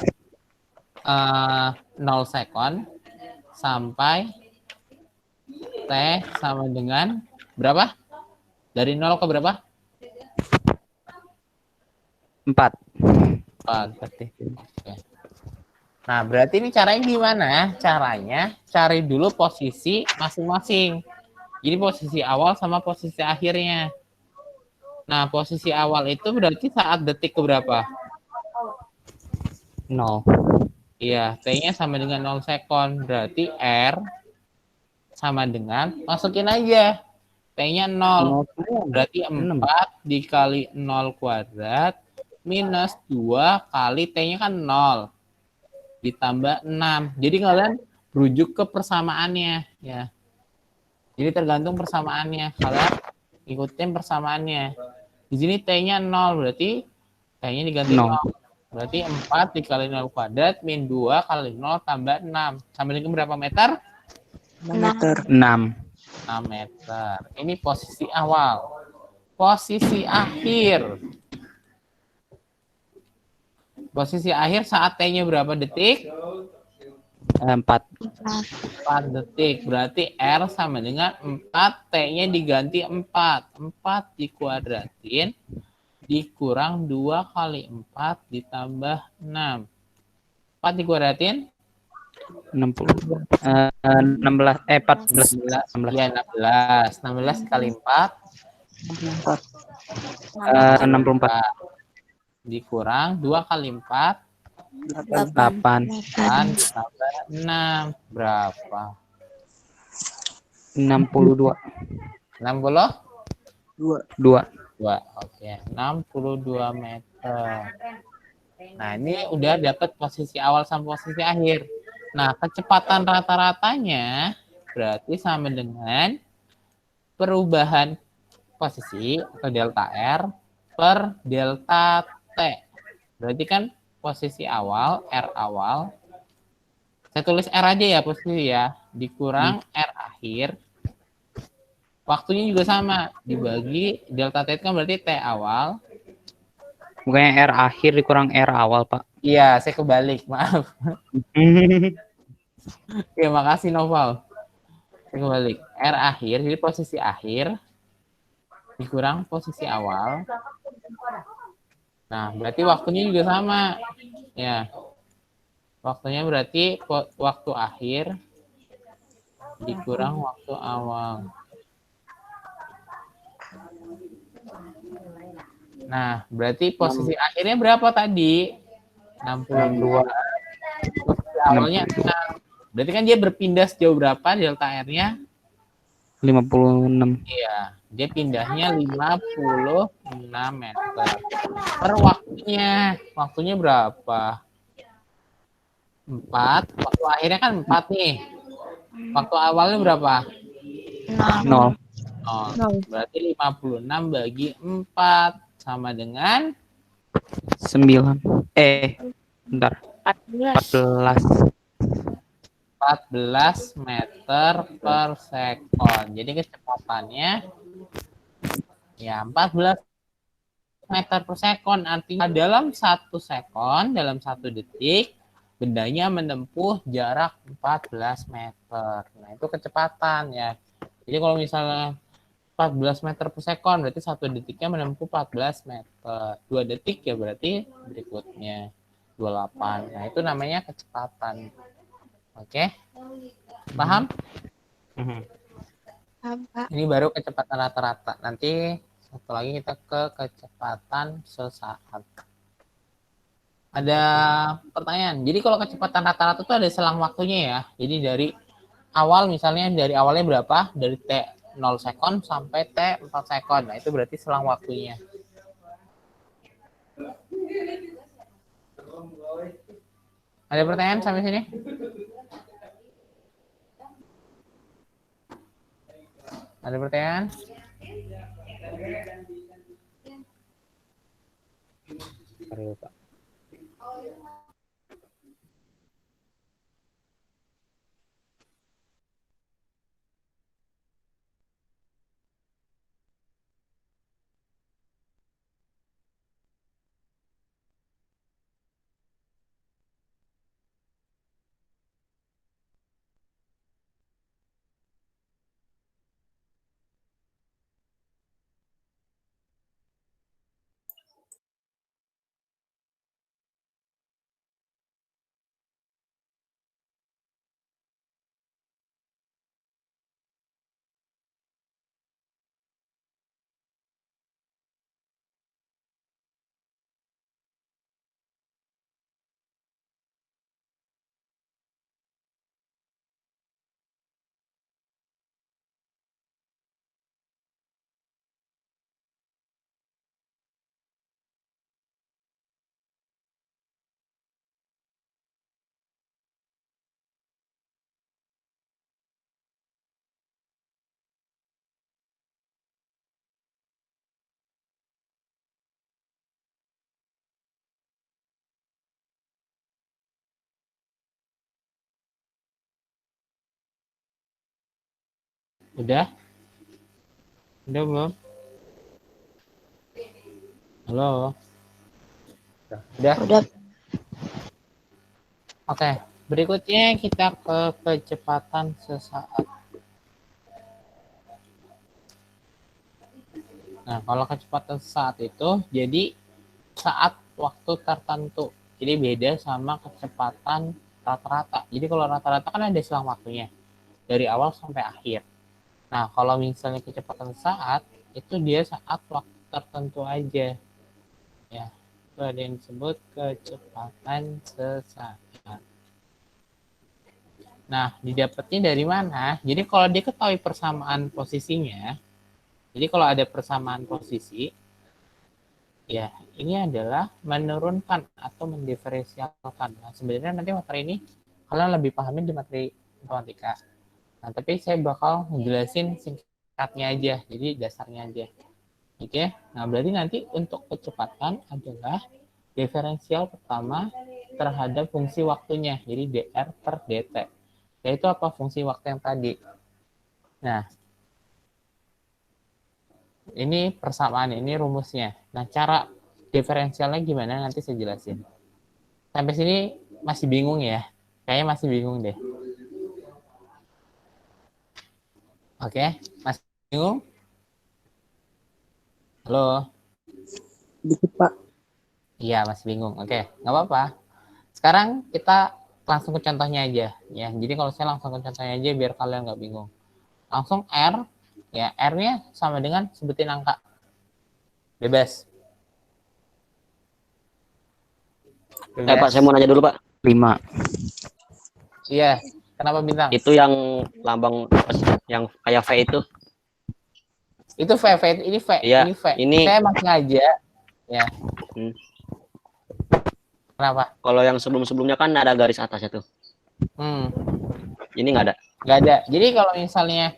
0 second sampai T sama dengan berapa? Dari 0 ke berapa? 4. 4 berarti. Oke. Nah, berarti ini caranya gimana? Caranya cari dulu posisi masing-masing. Jadi posisi awal sama posisi akhirnya. Nah, posisi awal itu berarti saat detik keberapa? 0. Iya, T-nya sama dengan 0 second. Berarti R sama dengan, masukin aja. T-nya 0. Berarti 4 dikali 0 kuadrat minus 2 kali T-nya kan 0. Ditambah 6. Jadi kalian rujuk ke persamaannya. Ya. Jadi tergantung persamaannya. Kalian ikutin persamaannya. Di sini T-nya 0. Berarti T-nya diganti 0. Berarti 4 dikali 0 kuadrat min 2 kali 0 tambah 6. Sama dengan berapa meter? 6 meter. 6. 6 meter. Ini posisi awal. Posisi akhir. Posisi akhir saat T-nya berapa detik? 4. 4 detik. Berarti R sama dengan 4. T-nya diganti 4. 4 dikuadratin. Dikurang 2 kali 4 ditambah 6. 4 dikuadratin? 60. 16. 14. 16. Ya, 16. 16 kali 4? 64. Dikurang 2 kali 4? 8. 8 ditambah 6. Berapa? 62. 60? 2. Oke, 62 meter. Nah, ini udah dapat posisi awal sama posisi akhir. Nah, kecepatan rata-ratanya berarti sama dengan perubahan posisi atau delta R per delta T. Berarti kan posisi awal, R awal. Saya tulis R aja ya posisi ya. Dikurang R akhir. Waktunya juga sama. Dibagi delta T itu kan berarti T awal. Bukannya R akhir dikurang R awal, Pak. Iya, saya kebalik. Maaf. Ya, makasih Noval. Saya kebalik. R akhir, jadi posisi akhir dikurang posisi awal. Nah, berarti waktunya juga sama. Ya. Waktunya berarti waktu akhir dikurang waktu awal. Nah, berarti posisi akhirnya berapa tadi? 62. Posisi awalnya 6. Berarti kan dia berpindah sejauh berapa delta R-nya? 56. Iya, dia pindahnya 56 meter. Per waktunya. Waktunya berapa? 4. Waktu akhirnya kan 4 nih. Waktu awalnya berapa? 0. 0. Berarti 56 bagi 4 sama dengan 9. Bentar. 14. 14 meter per sekon. Jadi kecepatannya ya 14 meter per sekon. Artinya dalam 1 sekon, dalam 1 detik, bendanya menempuh jarak 14 meter. Nah, itu kecepatan ya. Jadi kalau misalnya 14 meter per sekon, berarti 1 detiknya menempuh 14 meter. 2 detik ya berarti berikutnya 28. Nah, itu namanya kecepatan. Oke? Paham? Paham, Pak. Ini baru kecepatan rata-rata. Nanti satu lagi kita ke kecepatan sesaat. Ada pertanyaan. Jadi kalau kecepatan rata-rata itu ada selang waktunya ya. Jadi dari awal misalnya dari awalnya berapa? Dari T 0 sekon sampai T 4 sekon. Nah, itu berarti selang waktunya. Ada pertanyaan sampai sini? Ada pertanyaan? Sorry, Pak. Udah? Udah belum? Halo? Udah? Udah. Oke. Berikutnya kita ke kecepatan sesaat. Nah, kalau kecepatan sesaat itu jadi saat waktu tertentu. Jadi beda sama kecepatan rata-rata. Jadi kalau rata-rata kan ada selang waktunya dari awal sampai akhir. Nah, kalau misalnya kecepatan saat itu dia saat waktu tertentu aja. Ya, itu ada yang disebut kecepatan sesaat. Nah, didapatnya dari mana? Jadi kalau diketahui persamaan posisinya, jadi kalau ada persamaan posisi, ya ini adalah menurunkan atau mendiferensialkan. Nah, sebenarnya nanti materi ini kalian lebih pahamin di materi matematika. Nah, tapi saya bakal ngejelasin singkatnya aja, jadi dasarnya aja. Oke, nah berarti nanti untuk kecepatan adalah diferensial pertama terhadap fungsi waktunya, jadi dr per dt. Yaitu apa fungsi waktu yang tadi. Nah, ini persamaan, ini rumusnya. Nah, cara diferensialnya gimana nanti saya jelasin. Sampai sini masih bingung ya? Kayaknya masih bingung deh. Oke, masih bingung? Halo? Dikit, Pak. Iya, masih bingung. Oke, nggak apa-apa. Sekarang kita langsung ke contohnya aja. Ya, jadi kalau saya langsung ke contohnya aja biar kalian nggak bingung. Langsung R, ya R-nya sama dengan sebutin angka. Bebas. Pak, saya mau nanya dulu, Pak. 5. Iya, kenapa bintang? Itu yang lambang yang kayak V itu. Itu V, ini V, Iya, ini V. ini- Saya masih ngaja. Ya. Hmm. Kenapa? Kalau yang sebelum-sebelumnya kan ada garis atasnya tuh. Ini nggak ada. Nggak ada. Jadi kalau misalnya,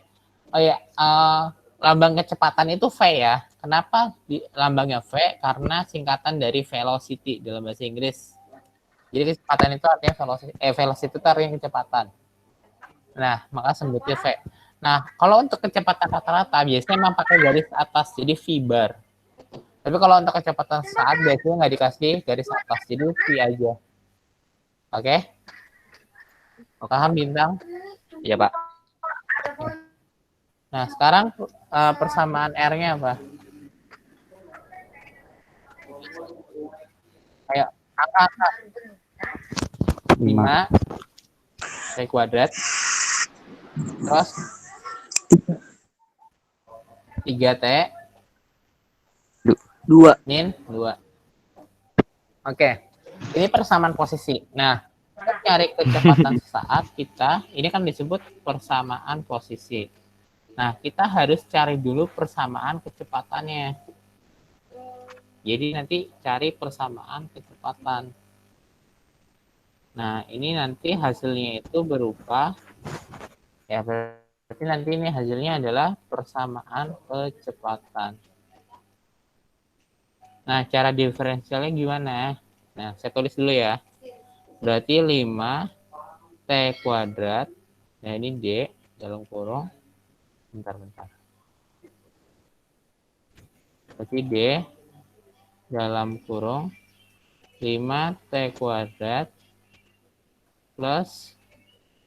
lambang kecepatan itu V ya. Kenapa lambangnya V? Karena singkatan dari velocity dalam bahasa Inggris. Jadi kecepatan itu artinya velocity. Velocity itu artinya kecepatan. Nah, maka sebutnya V. Nah, kalau untuk kecepatan rata-rata biasanya memang pakai garis atas, jadi V bar. Tapi kalau untuk kecepatan saat biasanya nggak dikasih garis atas, jadi V aja. Oke? Paham bintang? Iya, Pak. Nah, sekarang persamaan R-nya apa? Kayak angka 5 T kuadrat terus 3T 2. min 2. Oke, ini persamaan posisi. Nah, untuk cari kecepatan sesaat kita, ini kan disebut persamaan posisi. Nah, kita harus cari dulu persamaan kecepatannya. Jadi nanti cari persamaan kecepatan. Nah, ini nanti hasilnya itu berupa, ya berarti nanti ini hasilnya adalah persamaan kecepatan. Nah, cara diferensialnya gimana? Nah, saya tulis dulu ya. Berarti 5 T kuadrat. Nah, ini D dalam kurung. Bentar. Berarti D dalam kurung 5 T kuadrat plus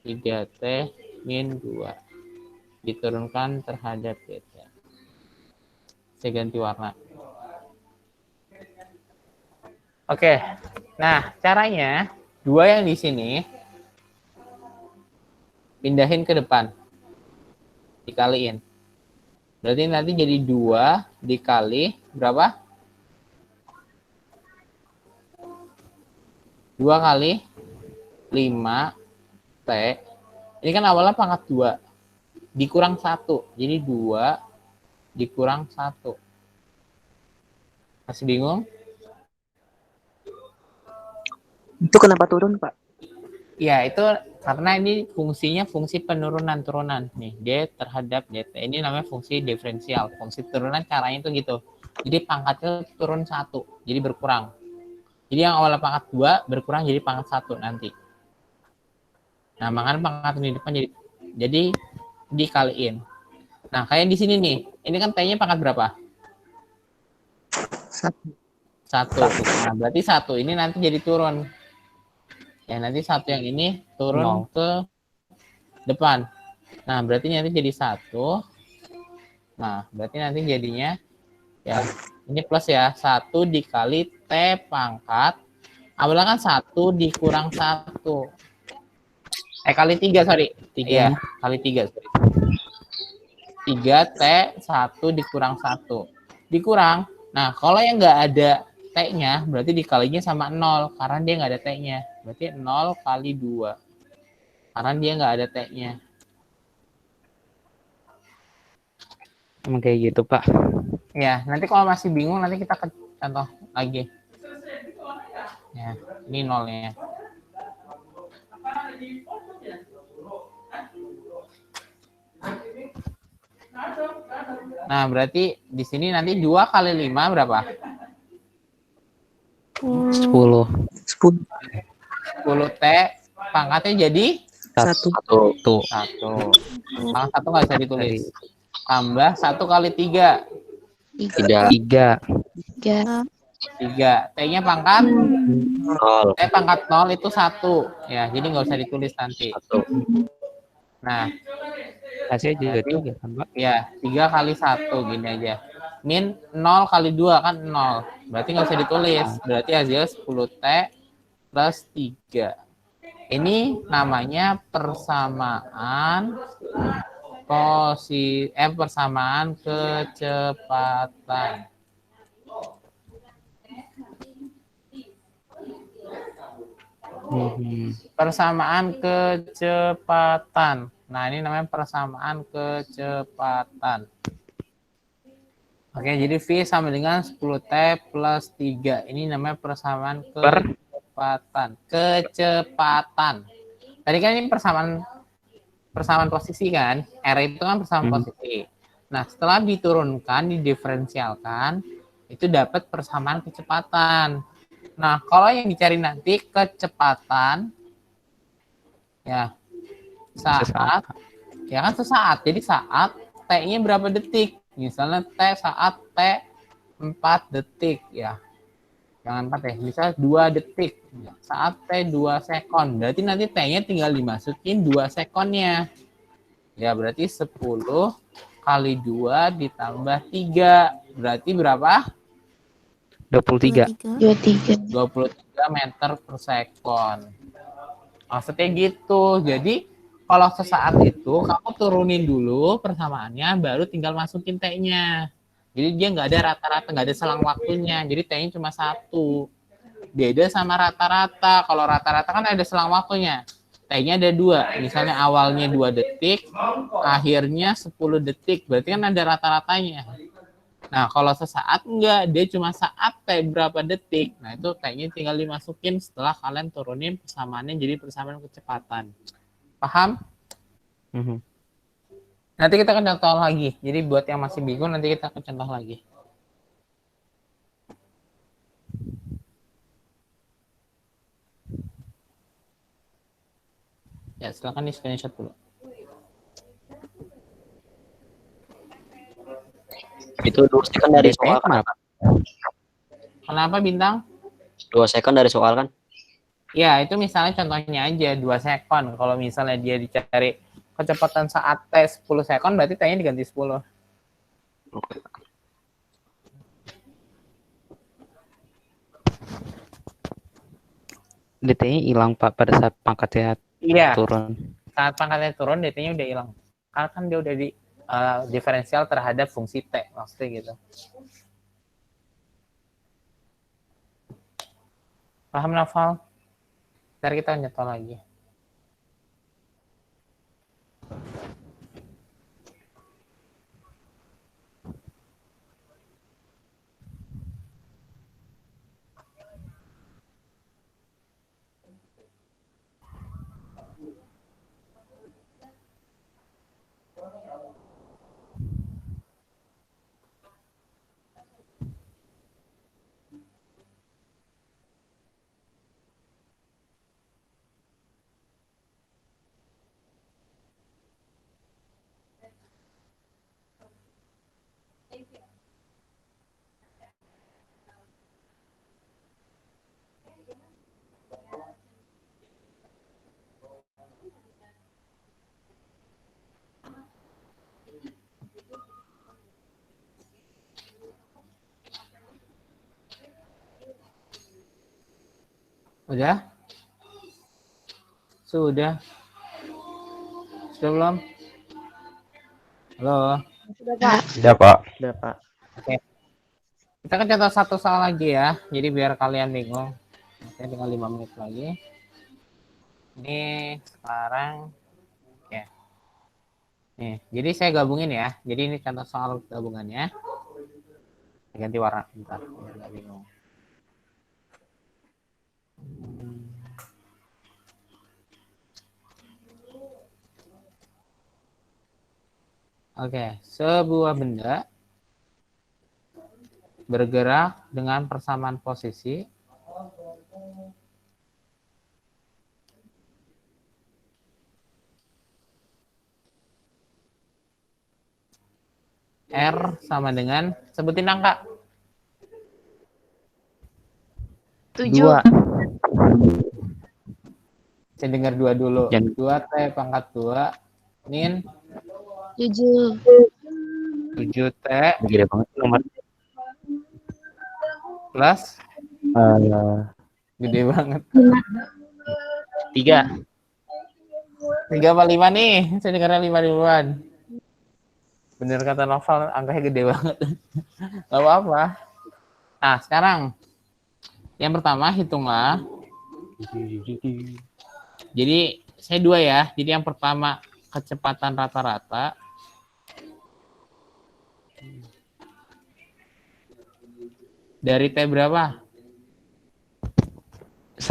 3T min 2. Diturunkan terhadap dt. Saya ganti warna. Oke, nah caranya 2 yang di sini pindahin ke depan, dikaliin. Berarti nanti jadi 2 dikali berapa? 2 kali 5 T. Ini kan awalnya pangkat 2 dikurang 1, jadi 2 dikurang 1. Masih bingung? Itu kenapa turun, Pak? Ya, itu karena ini fungsinya fungsi penurunan-turunan. Nih, D terhadap dt. Ini namanya fungsi diferensial. Fungsi turunan caranya itu gitu. Jadi pangkatnya turun 1, jadi berkurang. Jadi yang awalnya pangkat 2 berkurang jadi pangkat 1 nanti. Nah, makanya pangkat di depan jadi dikaliin. Nah, kayak di sini nih. Ini kan T-nya pangkat berapa? Satu. 1. Nah, berarti 1 ini nanti jadi turun. Ya, nanti 1 yang ini turun ke depan. Nah, berarti nanti jadi 1. Nah, berarti nanti jadinya ya ini plus ya. 1 dikali T pangkat. Awalnya kan 1 dikurang 1. Kali 3, sorry. 3. Iya, kali 3, sorry. 3T 1 dikurang 1. Dikurang. Nah, kalau yang nggak ada T-nya, berarti dikalinya sama 0. Karena dia nggak ada T-nya. Berarti 0 kali 2. Karena dia nggak ada T-nya. Emang kayak gitu, Pak. Ya, nanti kalau masih bingung, nanti kita ke contoh lagi. Ya, ini 0-nya. Nah, berarti di sini nanti 2 kali 5 berapa? 10. 10. 10T pangkatnya jadi 1. 1. Pangkat 1 nggak bisa ditulis. Tambah 1 kali 3. 3. 3. T-nya pangkat? 0. T pangkat 0 itu 1. Ya, jadi nggak usah ditulis nanti. 1. Nah, Hasilnya juga 3 kan, Pak? ya, 3 kali 1 gini aja. Min 0 kali 2 kan 0. Berarti nggak usah ditulis. Berarti hasilnya 10T plus 3. Ini namanya persamaan persamaan kecepatan. Persamaan kecepatan. Nah, ini namanya persamaan kecepatan. Oke, jadi V sama dengan 10T plus 3. Ini namanya persamaan kecepatan. Kecepatan. Tadi kan ini persamaan posisi kan? R itu kan persamaan posisi. Nah, setelah diturunkan, didiferensialkan, itu dapat persamaan kecepatan. Nah, kalau yang dicari nanti kecepatan, ya, saat, ya kan sesaat. Jadi saat T-nya berapa detik? Misalnya T saat T 4 detik, ya. Jangan 4 ya, misalnya 2 detik. Saat T 2 sekon. Berarti nanti T-nya tinggal dimasukin 2 sekonnya. Ya, berarti 10 kali 2 ditambah 3. Berarti berapa? 23. 23. meter per sekon. Maksudnya gitu. Jadi kalau sesaat itu kamu turunin dulu persamaannya, baru tinggal masukin T-nya. Jadi dia nggak ada rata-rata, nggak ada selang waktunya. Jadi T-nya cuma 1. Beda sama rata-rata. Kalau rata-rata kan ada selang waktunya. T-nya ada 2. Misalnya awalnya 2 detik, akhirnya 10 detik. Berarti kan ada rata-ratanya. Nah, kalau sesaat enggak, dia cuma saat T berapa detik. Nah, itu T-nya tinggal dimasukin setelah kalian turunin persamaannya jadi persamaan kecepatan. Paham? Nanti kita akan contoh lagi. Jadi buat yang masih bingung, nanti kita akan contoh lagi. Ya, silakan di screenshot dulu. Itu 2 second dari soal kan? Kenapa Bintang? 2 second dari soal kan? Ya, itu misalnya contohnya aja 2 sekon. Kalau misalnya dia dicari kecepatan saat T 10 sekon, berarti T-nya diganti 10. DT-nya hilang, Pak, pada saat pangkatnya turun. Saat pangkatnya turun, DT-nya udah hilang. Karena kan dia udah di diferensial terhadap fungsi T. Maksudnya gitu. Paham, Nafal? Ntar kita nyetor lagi. Udah? Sudah. Sudah belum? Halo. Sudah, Pak. Udah, Pak. Oke. Kita kan contoh satu soal lagi ya. Jadi biar kalian bingung. Oke, tinggal 5 menit lagi. Ini sekarang ya. Nih, jadi saya gabungin ya. Jadi ini contoh soal gabungannya. Ganti warna bentar, biar nggak bingung. Oke, sebuah benda bergerak dengan persamaan posisi R sama dengan, sebutin angka. 7. 2. Saya dengar 2 dulu. Jangan. 2 T pangkat 2 min 7. 7 T Gede banget nomor. plus gede banget. 3. 3 apa 5 nih? Saya dengarnya 5 duluan. Bener kata Novel, angkanya gede banget. Gak apa-apa. Nah, sekarang yang pertama hitunglah. Jadi saya 2 ya. Jadi yang pertama kecepatan rata-rata. Dari T berapa? 1.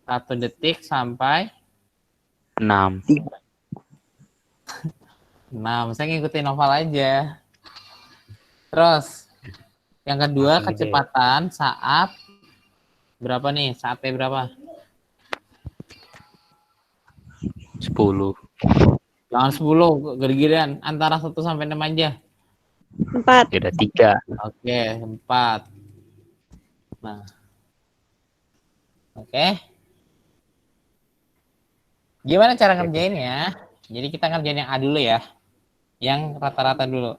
1 detik sampai 6. 6. Saya ngikutin Novel aja. Terus yang kedua kecepatan saat berapa nih? Saat T berapa? 10. Jangan 10, gede-gedean. Antara 1 sampai 6 aja. 4. Udah 3. Oke, 4. Nah. Oke. Gimana cara ngerjainnya? Jadi kita ngerjain yang A dulu ya. Yang rata-rata dulu.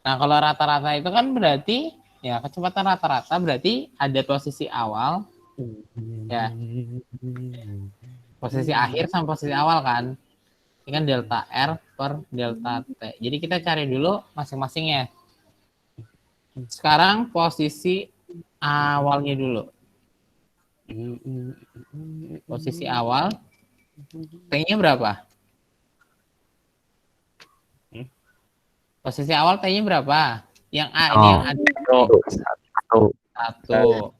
Nah, kalau rata-rata itu kan berarti ya kecepatan rata-rata berarti ada posisi awal ya. Posisi akhir sama posisi awal kan. Ini kan delta R per delta T. Jadi kita cari dulu masing-masingnya. Sekarang posisi awalnya dulu. Posisi awal T-nya berapa? Posisi awal T-nya berapa? Yang A ini yang ada 1.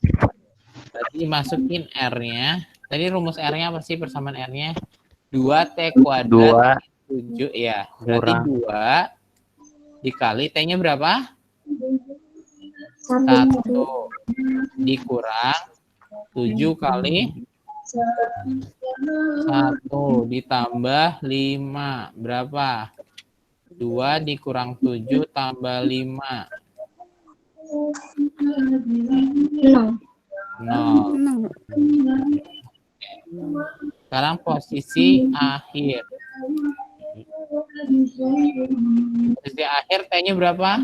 Berarti masukin R-nya. Tadi rumus R-nya apa sih persamaan R-nya? 2T kuadrat 7 ya. Berarti 2 dikali T-nya berapa? 1 dikurang 7 kali 1 ditambah 5. Berapa? 2 dikurang 7 tambah 5. 0. Sekarang posisi akhir. Posisi akhir T-nya berapa?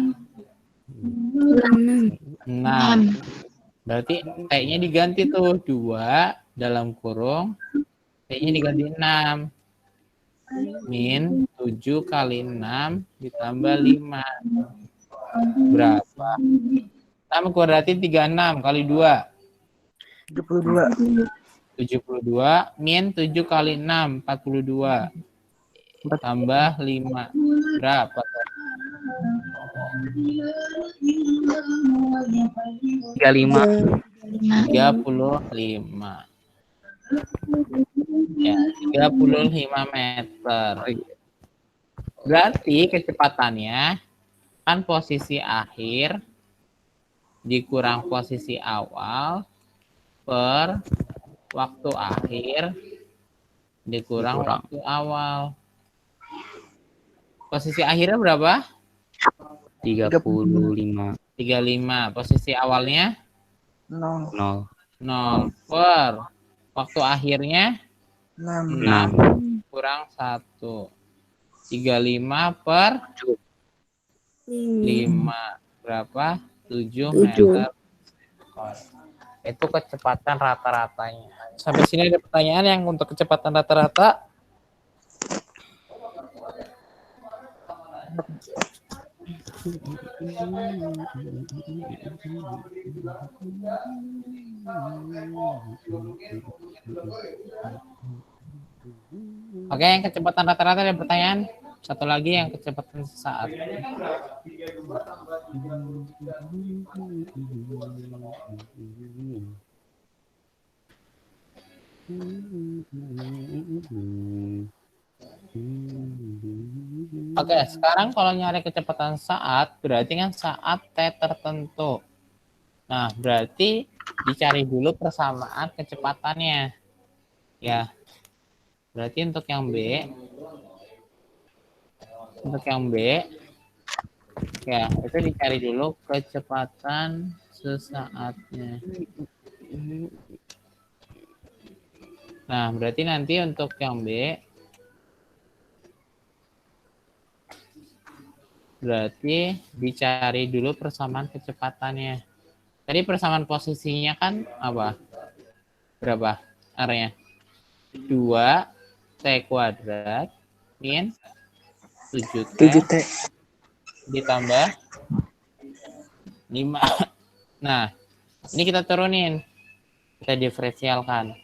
6. Berarti T-nya diganti tuh 2 dalam kurung. T-nya diganti 6. Min 7 kali 6 ditambah 5. Berapa? 6 kuadratin 36 kali 2. 72. 72 min 7 kali 6 42 tambah 5 berapa? 35. 35 ya, 35 meter. Berarti kecepatannya kan posisi akhir dikurang posisi awal per waktu akhir dikurang waktu awal. Posisi akhirnya berapa? 35. 35. Posisi awalnya 0. 0 per waktu akhirnya 6. 6. kurang 1. 35 per 5 berapa? 7 meter. Itu kecepatan rata-ratanya. Sampai sini ada pertanyaan yang untuk kecepatan rata-rata? Oke, yang kecepatan rata-rata ada pertanyaan? Satu lagi yang kecepatan sesaat. Oke, sekarang kalau nyari kecepatan saat, berarti kan saat T tertentu. Nah, berarti dicari dulu persamaan kecepatannya. Ya, berarti untuk yang B, ya, itu dicari dulu kecepatan sesaatnya. Nah, berarti nanti untuk yang B, berarti dicari dulu persamaan kecepatannya. Tadi persamaan posisinya kan apa? Berapa R-nya? 2T kuadrat min 7T 7T. ditambah 5. Nah, ini kita turunin. Kita diferensialkan.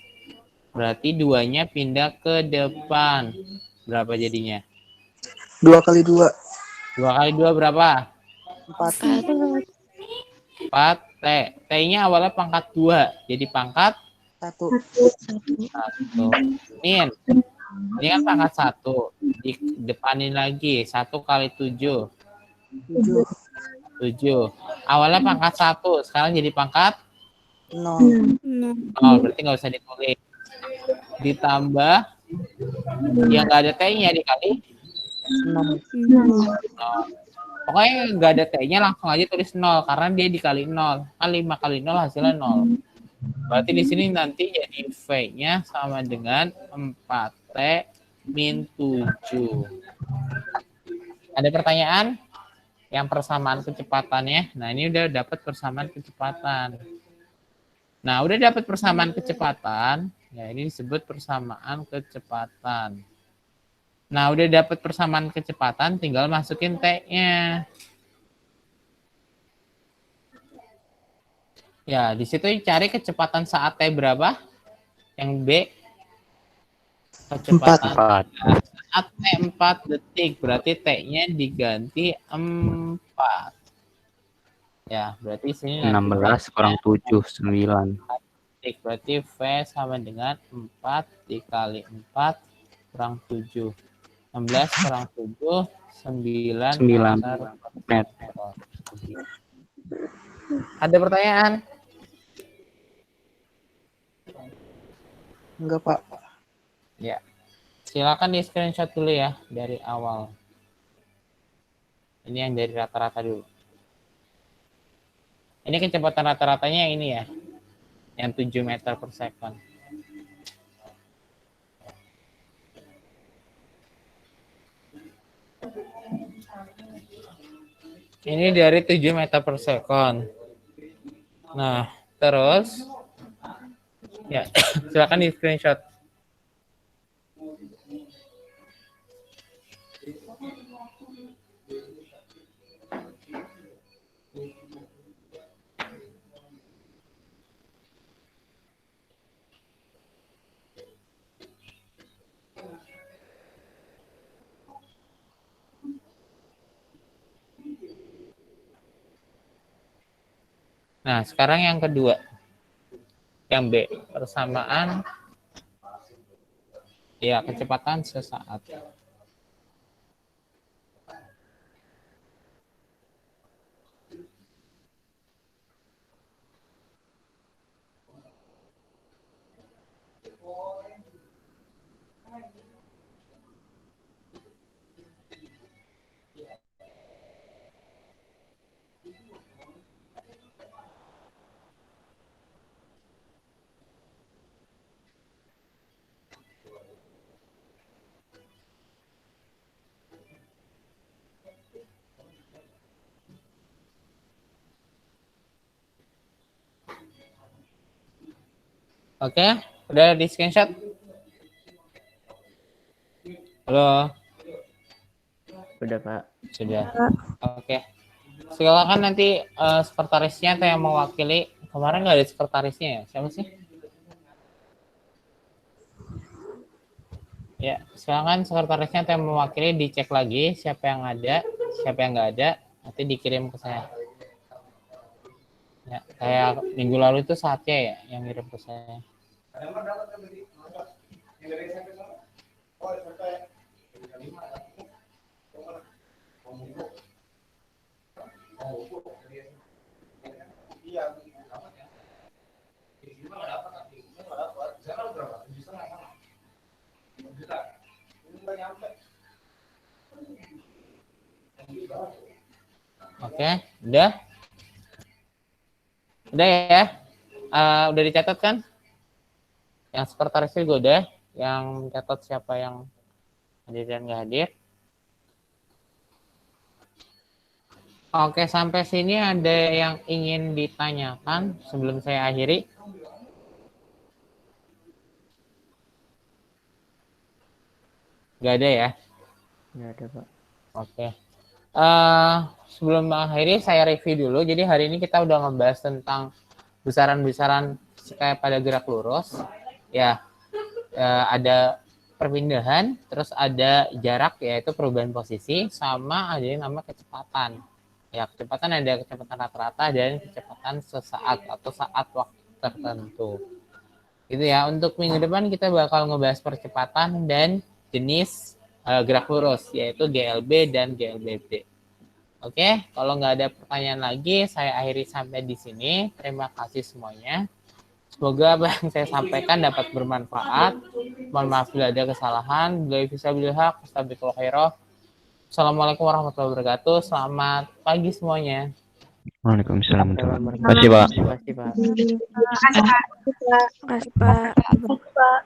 Berarti 2-nya pindah ke depan. Berapa jadinya? 2 kali 2. 2 kali 2 berapa? 4. 4T. T-nya awalnya pangkat 2. Jadi pangkat 1. 1. Min. Ini kan pangkat 1. Didepanin lagi. 1 kali 7. 7. Awalnya pangkat 1. Sekarang jadi pangkat 0. 0. Berarti nggak usah ditulis. Ditambah yang nggak ada T-nya dikali 0. 0. Pokoknya nggak ada T-nya langsung aja tulis 0. Karena dia dikali 0. Kan 5 kali 0 hasilnya 0. Berarti di sini nanti jadi V-nya sama dengan 4T min 7. Ada pertanyaan? Yang persamaan kecepatannya. Nah, ini udah dapat persamaan kecepatan. Nah, udah dapat persamaan kecepatan. Ya, ini disebut persamaan kecepatan. Nah, udah dapat persamaan kecepatan, tinggal masukin T-nya. Ya, di situ cari kecepatan saat T berapa? Yang B. Kecepatan 4. saat T 4 detik. Berarti T-nya diganti 4. Ya, berarti sini 16 kurang 7, 9. detik. Berarti V sama dengan 4 dikali 4 kurang 7. 16 kurang 7, 9 meter. Ada pertanyaan? Enggak, Pak. Ya. Silakan di screenshot dulu ya dari awal. Ini yang dari rata-rata dulu. Ini kecepatan rata-ratanya yang ini ya. Yang 7 meter per second. Ini dari 7 meter per second. Nah, terus ya, silakan di screenshot. Nah, sekarang yang kedua. Yang B, persamaan ya kecepatan sesaat. Oke, udah di screenshot? Halo, Udah, Pak. sudah. Oke, silakan nanti sekretarisnya atau yang mewakili. Kemarin nggak ada sekretarisnya ya? Siapa sih? Ya, silakan sekretarisnya atau yang mewakili dicek lagi siapa yang ada, siapa yang nggak ada, nanti dikirim ke saya. Ya, kayak minggu lalu itu saatnya ya yang ngirim ke saya. Oke, udah? Udah ya? Udah dicatat kan? Yang sekretaris juga udah, yang catat siapa yang hadir dan nggak hadir. Oke, sampai sini ada yang ingin ditanyakan sebelum saya akhiri? Nggak ada ya? Nggak ada, Pak. Oke. Sebelum mengakhiri, saya review dulu. Jadi hari ini kita udah ngebahas tentang besaran-besaran kayak pada gerak lurus. Ya, ada perpindahan, terus ada jarak, yaitu perubahan posisi, sama ada yang nama kecepatan. Ya, kecepatan ada kecepatan rata-rata dan kecepatan sesaat atau saat waktu tertentu. Gitu ya. Untuk minggu depan kita bakal ngebahas percepatan dan jenis gerak lurus, yaitu GLB dan GLBB. Oke, kalau nggak ada pertanyaan lagi, saya akhiri sampai di sini. Terima kasih semuanya. Semoga apa yang saya sampaikan dapat bermanfaat. Mohon maaf bila ada kesalahan. Bila bisa bilhaq, astagfirullah khairah. Assalamualaikum warahmatullahi wabarakatuh. Selamat pagi semuanya. Waalaikumsalam. Terima Terima kasih, Pak. kasih, Pak. Terima kasih, Pak. Pak. Pak.